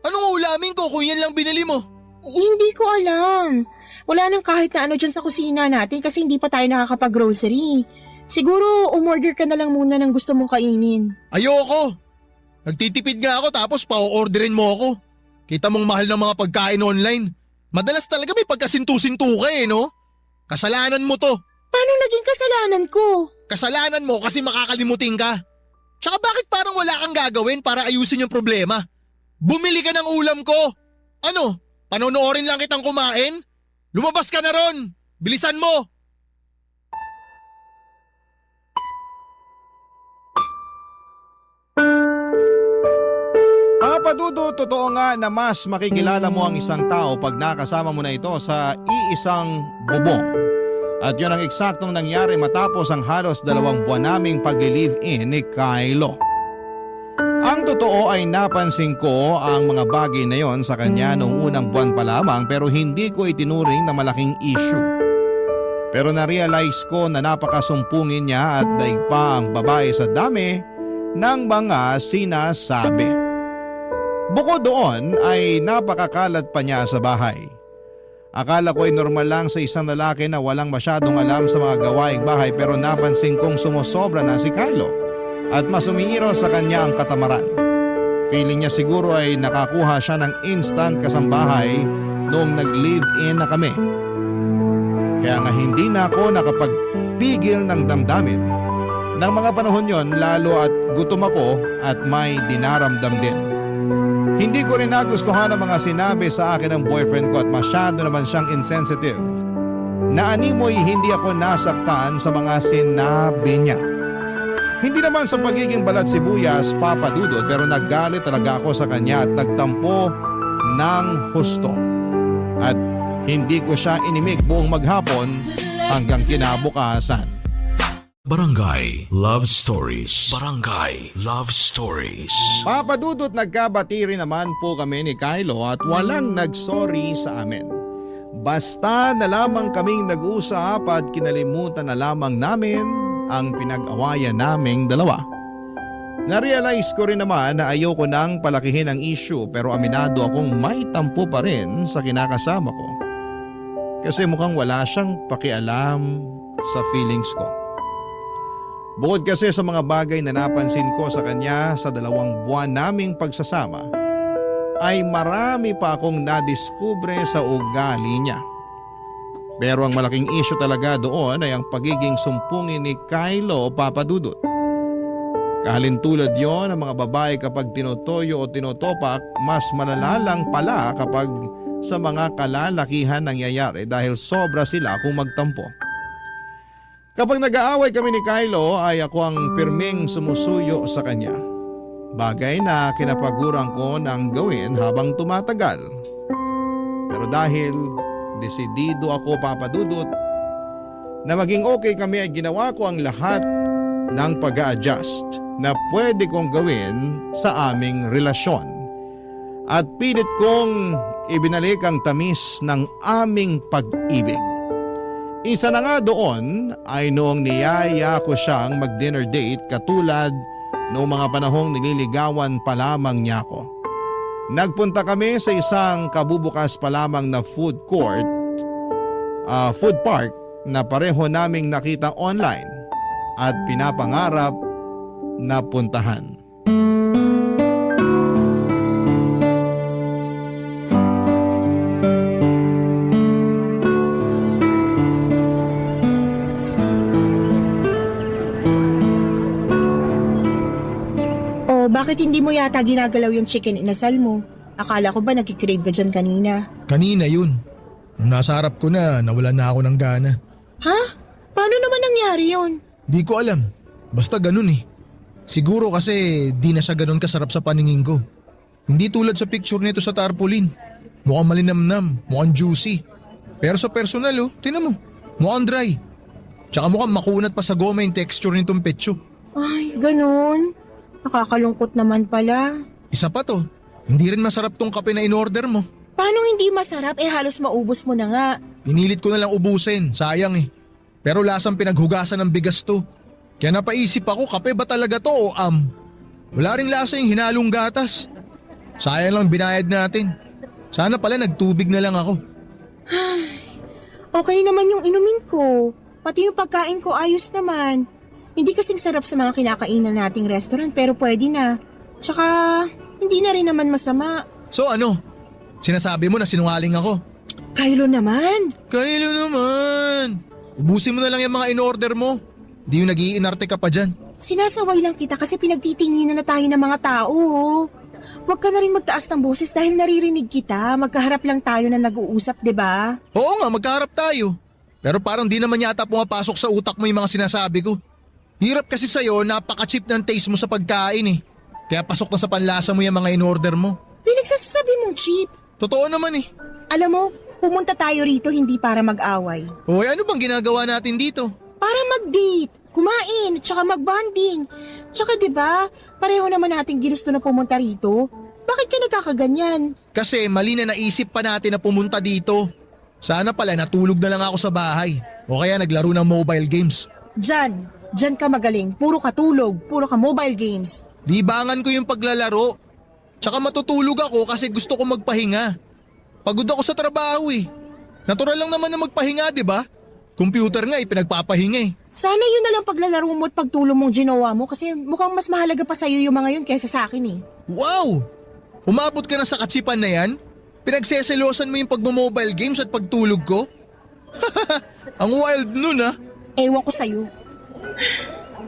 Anong ulamin ko kung yan lang binili mo? Hindi ko alam. Wala nang kahit na ano dyan sa kusina natin kasi hindi pa tayo nakakapag-grocery. Siguro umorder ka na lang muna ng gusto mong kainin. Ayoko. Nagtitipid nga ako tapos pa-orderin mo ako. Kita mong mahal ng mga pagkain online. Madalas talaga may pagkasintu-sintu ka eh, no? Kasalanan mo to. Paano naging kasalanan ko? Kasalanan mo kasi makakalimutin ka. Tsaka bakit parang wala kang gagawin para ayusin yung problema? Bumili ka ng ulam ko. Ano? Panonoorin lang kitang kumain? Lumabas ka na ron. Bilisan mo. Mga padudo, totoo nga na mas makikilala mo ang isang tao pag nakasama mo na ito sa iisang bubong. At yun ang eksaktong nangyari matapos ang halos 2 buwan naming pagli-live-in ni Kylo. Ang totoo ay napansin ko ang mga bagay na yon sa kanya noong unang buwan pa lamang pero hindi ko itinuring na malaking issue. Pero na-realize ko na napakasumpungin niya at daig pa ang babae sa dami ng mga sinasabi. Bukod doon ay napakakalat pa niya sa bahay. Akala ko ay normal lang sa isang lalaki na walang masyadong alam sa mga gawaing bahay pero napansin kong sumusobra na si Kylo at mas umiiro sa kanya ang katamaran. Feeling niya siguro ay nakakuha siya ng instant kasambahay noong nag-live-in na kami. Kaya nga hindi na ako nakapagpigil ng damdamin. Nang mga panahon yon lalo at gutom ako at may dinaramdam din. Hindi ko rin nagustuhan ang mga sinabi sa akin ng boyfriend ko at masyado naman siyang insensitive. Naanimoy hindi ako nasaktan sa mga sinabi niya. Hindi naman sa pagiging balat sibuyas, Papa Dudod, pero naggalit talaga ako sa kanya at nagtampo ng husto. At hindi ko siya inimik buong maghapon hanggang kinabukasan. Barangay Love Stories. Barangay Love Stories. Papa Dudut, nagkabati rin naman po kami ni Kylo at walang nagsorry sa amin. Basta na lamang kaming nag-uusap at kinalimutan na lamang namin ang pinag-awayan naming dalawa. Narealize ko rin naman na ayoko nang palakihin ang issue pero aminado akong may tampo pa rin sa kinakasama ko. Kasi mukhang wala siyang pakialam sa feelings ko. Bukod kasi sa mga bagay na napansin ko sa kanya sa 2 buwan naming pagsasama, ay marami pa akong nadiskubre sa ugali niya. Pero ang malaking issue talaga doon ay ang pagiging sumpungin ni Kylo, Papa Dudut. Kahalintulad yon ng mga babae kapag tinotoyo o tinotopak, mas malala lang pala kapag sa mga kalalakihan nangyayari dahil sobra sila kung magtampo. Kapag nag-aaway kami ni Kylo ay ako ang pirming sumusuyo sa kanya. Bagay na kinapaguran ko ng gawin habang tumatagal. Pero dahil desidido ako, Papa Dudut, na maging okay kami ay ginawa ko ang lahat ng pag-a-adjust na pwede kong gawin sa aming relasyon. At pilit kong ibinalik ang tamis ng aming pag-ibig. Isa na nga doon ay noong niyaya ko siyang mag-dinner date katulad noong mga panahong nililigawan pa lamang niya ako. Nagpunta kami sa isang kabubukas pa lamang na food park na pareho naming nakita online at pinapangarap na puntahan. Bakit hindi mo yata ginagalaw yung chicken inasal mo? Akala ko ba nagkikrave ka dyan kanina? Kanina yun. Nung nasa harap ko na, nawalan na ako ng gana. Ha? Paano naman nangyari yun? Di ko alam. Basta ganun eh. Siguro kasi di na siya ganun kasarap sa paningin ko. Hindi tulad sa picture nito sa tarpaulin. Mukhang malinamnam, mukhang juicy. Pero sa personal tinan mo, mukhang dry. Tsaka mukhang makunat pa sa goma yung texture nitong petso. Ay, ganun. Nakakalungkot naman pala. Isa pa to, hindi rin masarap tong kape na in-order mo. Paano hindi masarap? Halos maubos mo na nga. Pinilit ko na lang ubusin, sayang eh. Pero lasang pinaghugasan ng bigas to. Kaya napaisip ako, kape ba talaga to o Wala ring lasa yung hinalong gatas. Sayang lang binayad natin. Sana pala nagtubig na lang ako. Okay naman yung inumin ko. Pati yung pagkain ko ayos naman. Hindi kasing sarap sa mga kinakainan nating restaurant pero pwede na. Tsaka hindi na rin naman masama. So ano? Sinasabi mo na sinungaling ako? Kylo naman. Kylo naman! Ubusin mo na lang yung mga in-order mo. Di yung nag-iinarte ka pa dyan. Sinasaway lang kita kasi pinagtitinginan na tayo ng mga tao. Huwag ka na rin magtaas ng boses dahil naririnig kita. Magkaharap lang tayo na nag-uusap, 'di ba? Oo nga, magkaharap tayo. Pero parang di naman yata pumapasok sa utak mo yung mga sinasabi ko. Hirap kasi sa'yo, napaka-cheap ng taste mo sa pagkain eh. Kaya pasok na sa panlasa mo yung mga in-order mo. Pinagsasabi mong cheap. Totoo naman eh. Alam mo, pumunta tayo rito hindi para mag-away. Hoy, ano bang ginagawa natin dito? Para mag-date, kumain, tsaka mag-bonding. Tsaka 'di ba, pareho naman nating ginusto na pumunta rito. Bakit ka nagkakaganyan? Kasi mali na naisip pa natin na pumunta dito. Sana pala natulog na lang ako sa bahay. O kaya naglaro ng mobile games. Diyan ka magaling. Puro ka tulog, puro ka mobile games. Libangan ko yung paglalaro. Tsaka matutulog ako kasi gusto ko magpahinga. Pagod ako sa trabaho eh. Natural lang naman na magpahinga, di ba? Computer nga pinagpapahinga eh. Sana yun na lang paglalaro mo at pagtulong mong ginawa mo kasi mukhang mas mahalaga pa sa'yo yung mga yun kaysa sa akin eh. Wow! Umabot ka na sa katsipan na yan? Pinagseselosan mo yung pagmo-mobile games at pagtulog ko? Ang wild nun ah. Ewan ko sa'yo.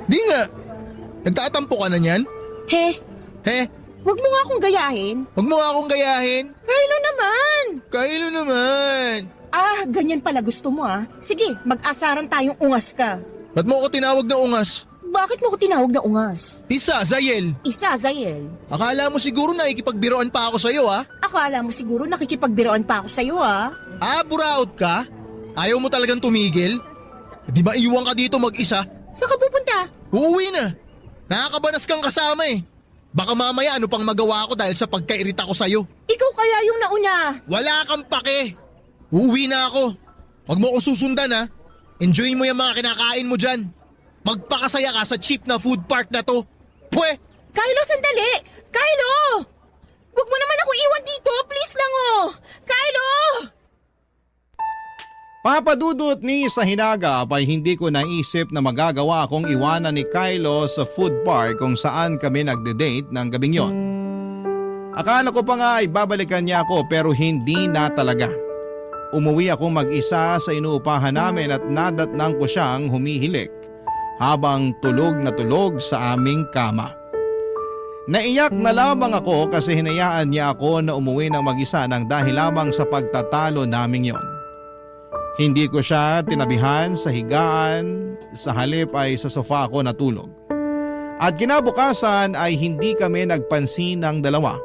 Di nga. Nagtatampo ka na niyan? He, wag mo nga akong gayahin. Huwag mo nga akong gayahin. Kylo naman. Kylo naman. Ganyan pala gusto mo ah. Sige, mag-asaran tayong ungas ka. Ba't mo ako tinawag na ungas? Bakit mo ko tinawag na ungas? Isa, Zayel. Isa, Zael. Akala mo siguro nakikipagbiroan pa ako sa'yo ha? Akala mo siguro nakikipagbiroan pa ako sa'yo ah. Buraot ka? Ayaw mo talagang tumigil? Di ba iwan ka dito mag-isa? Saan ka pupunta? Uuwi na. Nakakabanas kang kasama eh. Baka mamaya ano pang magawa ko dahil sa pagkairita ko sa'yo. Ikaw kaya yung nauna. Wala kang pake. Uuwi na ako. Huwag mo ko susundan ha. Enjoyin mo yung mga kinakain mo dyan. Magpakasaya ka sa cheap na food park na to. Pwe! Kylo, sandali! Kylo! Huwag mo naman ako iwan dito. Please lang oh. Kylo! Papadudot ni sa hinagap ay hindi ko naisip na magagawa akong iwanan ni Kylo sa food park kung saan kami nagde-date ng gabing yon. Akala ko pa nga ay babalikan niya ako pero hindi na talaga. Umuwi ako mag-isa sa inuupahan namin at nadatnang ko siyang humihilik habang tulog na tulog sa aming kama. Naiyak na lamang ako kasi hinayaan niya ako na umuwi ng mag-isa nang dahil lamang sa pagtatalo naming yon. Hindi ko siya tinabihan sa higaan, sa halip ay sa sofa ako natulog. At kinabukasan ay hindi kami nagpansin ng dalawa.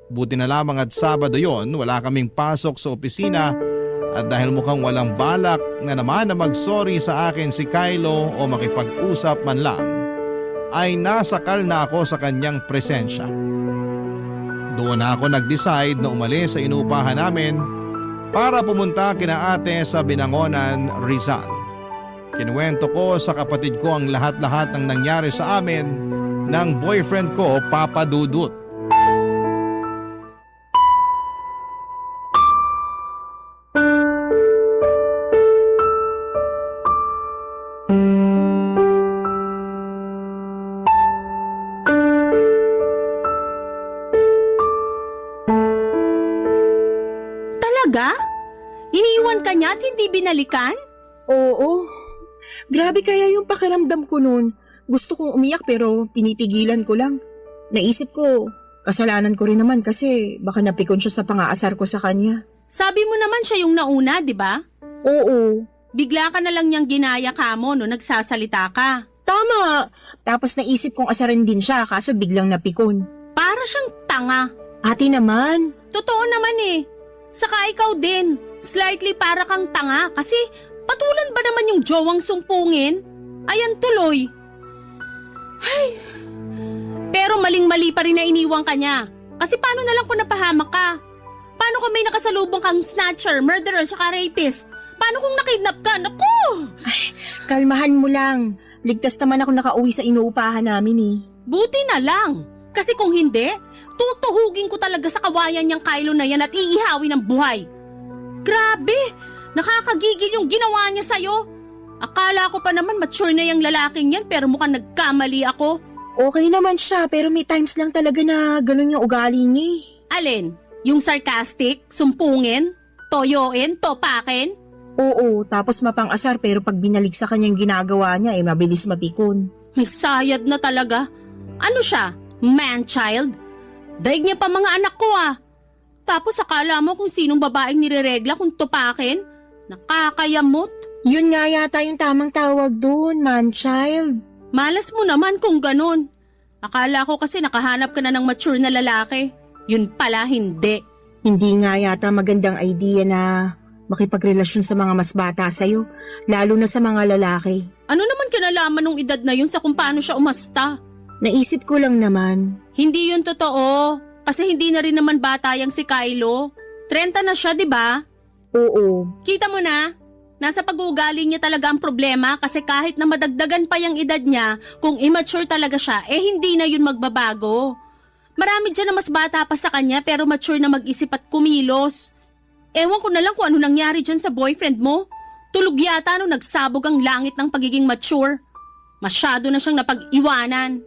Buti na lamang at Sabado yon, wala kaming pasok sa opisina at dahil mukhang walang balak na naman na mag-sorry sa akin si Kylo o makipag-usap man lang, ay nasakal na ako sa kanyang presensya. Doon na ako nag-decide na umalis sa inuupahan namin para pumunta kina ate sa Binangonan, Rizal. Kinuwento ko sa kapatid ko ang lahat-lahat ng nangyari sa amin ng boyfriend ko, Papa Dudut. Talaga? Iniiwan ka niya at hindi binalikan? Oo. Grabe kaya yung pakiramdam ko noon. Gusto kong umiyak pero pinipigilan ko lang. Naisip ko, kasalanan ko rin naman kasi baka napikon siya sa pangaasar ko sa kanya. Sabi mo naman siya yung nauna, di ba? Oo. Bigla ka na lang niyang ginaya ka mo no nagsasalita ka. Tama. Tapos naisip kong asarin din siya kaso biglang napikon. Para siyang tanga. Ate naman. Totoo naman eh. Saka ikaw din. Slightly para kang tanga kasi patulan ba naman yung jowang sumpungin? Ayan tuloy. Ay. Pero maling-mali pa rin na iniwang ka niya. Kasi paano na lang kung napahamak ka? Paano kung may nakasalubong kang snatcher, murderer, saka rapist? Paano kung nakidnap ka? Naku! Kalmahan mo lang. Ligtas naman ako nakauwi sa inuupahan namin eh. Buti na lang. Kasi kung hindi, tutuhugin ko talaga sa kawayan niyang Kylo na yan at iihawin ng buhay. Grabe! Nakakagigil yung ginawa niya sa'yo. Akala ko pa naman mature na yung lalaking yan pero mukhang nagkamali ako. Okay naman siya pero may times lang talaga na ganun yung ugali niya eh. Alin? Yung sarcastic, sumpungin, toyoin, topakin? Oo, tapos mapang-asar pero pag binalik sa kanya yung ginagawa niya mabilis mapikon. May sayad na talaga. Ano siya? Man-child? Daig niya pa mga anak ko ah. Tapos akala mo kung sinong babaeng nireregla kung tupakin? Nakakayamot. Yun nga yata yung tamang tawag doon, man-child. Malas mo naman kung ganun. Akala ko kasi nakahanap ka na ng mature na lalaki. Yun pala hindi. Hindi nga yata magandang idea na makipagrelasyon sa mga mas bata sa'yo, lalo na sa mga lalaki. Ano naman kinalaman ng edad na yun sa kung paano siya umasta? Naisip ko lang naman. Hindi yun totoo. Kasi hindi na rin naman bata yang si Kylo. 30 na siya, di ba? Oo. Kita mo na? Nasa pag-uugali niya talaga ang problema kasi kahit na madagdagan pa yung edad niya, kung immature talaga siya, hindi na yun magbabago. Marami dyan na mas bata pa sa kanya pero mature na mag-isip at kumilos. Ewan ko na lang kung ano nangyari dyan sa boyfriend mo. Tulog yata nung nagsabog ang langit ng pagiging mature. Masyado na siyang napag-iwanan.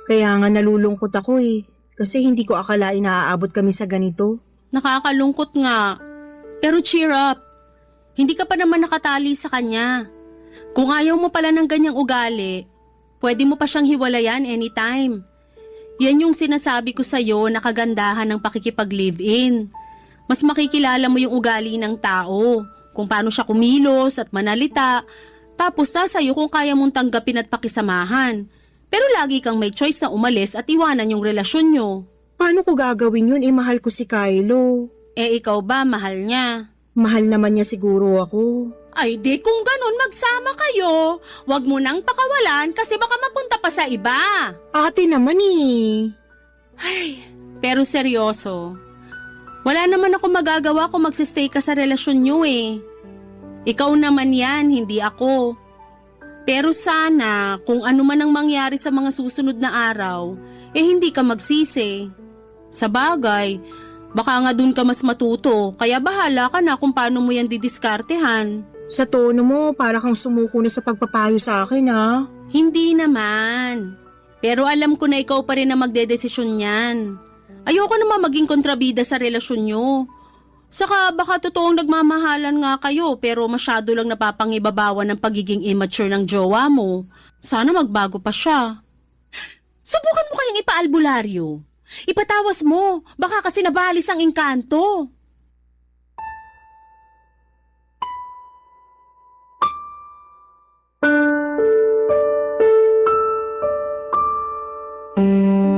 Kaya nga nalulungkot ako eh. Kasi hindi ko akalain na aabot kami sa ganito. Nakakalungkot nga. Pero cheer up. Hindi ka pa naman nakatali sa kanya. Kung ayaw mo pala ng ganyang ugali, pwede mo pa siyang hiwalayan anytime. Yan yung sinasabi ko sa'yo na kagandahan ng pakikipag-live-in. Mas makikilala mo yung ugali ng tao, kung paano siya kumilos at manalita, tapos sa'yo kung kaya mong tanggapin at pakisamahan. Pero lagi kang may choice na umalis at iwanan yung relasyon nyo. Paano ko gagawin yun? Mahal ko si Kylo. Ikaw ba mahal niya? Mahal naman niya siguro ako. Ay di kung ganun magsama kayo. Huwag mo nang pakawalan kasi baka mapunta pa sa iba. Ate naman eh. Ay, pero seryoso. Wala naman ako magagawa kung magsistay ka sa relasyon nyo eh. Ikaw naman yan, hindi ako. Pero sana kung ano man ang mangyari sa mga susunod na araw, hindi ka magsisi. Sa bagay, baka nga dun ka mas matuto, kaya bahala ka na kung paano mo yan didiskartehan. Sa tono mo, para kang sumuko na sa pagpapayo sa akin ha. Hindi naman. Pero alam ko na ikaw pa rin na magdedesisyon yan. Ayoko naman maging kontrabida sa relasyon nyo. Saka baka totoong nagmamahalan nga kayo pero masyado lang napapangibabawan ng pagiging immature ng jowa mo. Sana magbago pa siya. Subukan mo kayang ipaalbularyo. Ipatawas mo, baka kasi nabalis ang engkanto.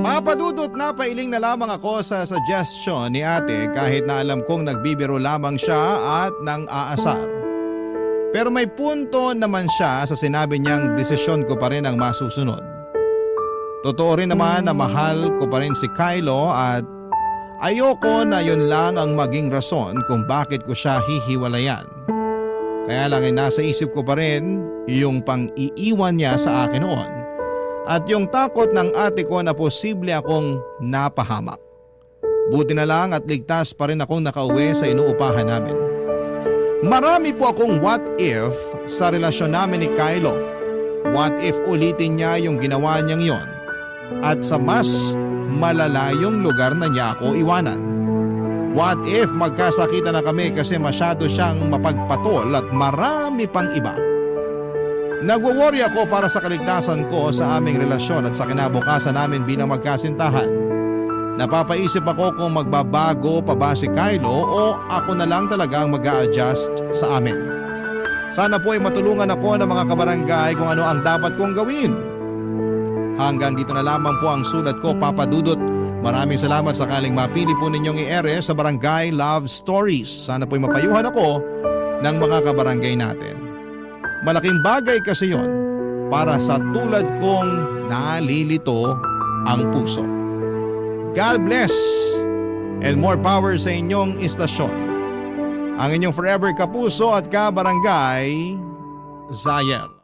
Papadudot na pailing na lamang ako sa suggestion ni ate kahit na alam kong nagbibiro lamang siya at nang aasar. Pero may punto naman siya sa sinabi niyang desisyon ko pa rin ang masusunod. Totoo rin naman na mahal ko pa rin si Kylo at ayoko na yun lang ang maging rason kung bakit ko siya hihiwalayan. Kaya lang ay nasa isip ko pa rin yung pang-iiwan niya sa akin noon. At yung takot ng ate ko na posible akong napahamak. Buti na lang at ligtas pa rin akong nakauwi sa inuupahan namin. Marami po akong what if sa relasyon namin ni Kylo. What if ulitin niya yung ginawa niyang yon? At sa mas malalayong lugar na niya ako iwanan. What if magkasakitan na kami kasi masyado siyang mapagpatol at marami pang iba? Nagwo-worry ako para sa kaligtasan ko sa aming relasyon at sa kinabukasan namin bilang magkasintahan. Napapaisip ako kung magbabago pa ba si Kylo o ako na lang talaga ang mag-a-adjust sa amin. Sana po ay matulungan ako ng mga kabarangay kung ano ang dapat kong gawin. Hanggang dito na lamang po ang sulat ko, Papa Dudut. Maraming salamat sakaling mapili po ninyong i-ere sa Barangay Love Stories. Sana po'y mapayuhan ako ng mga kabarangay natin. Malaking bagay kasi yon para sa tulad kong nalilito ang puso. God bless and more power sa inyong istasyon. Ang inyong forever kapuso at kabarangay, Zayel.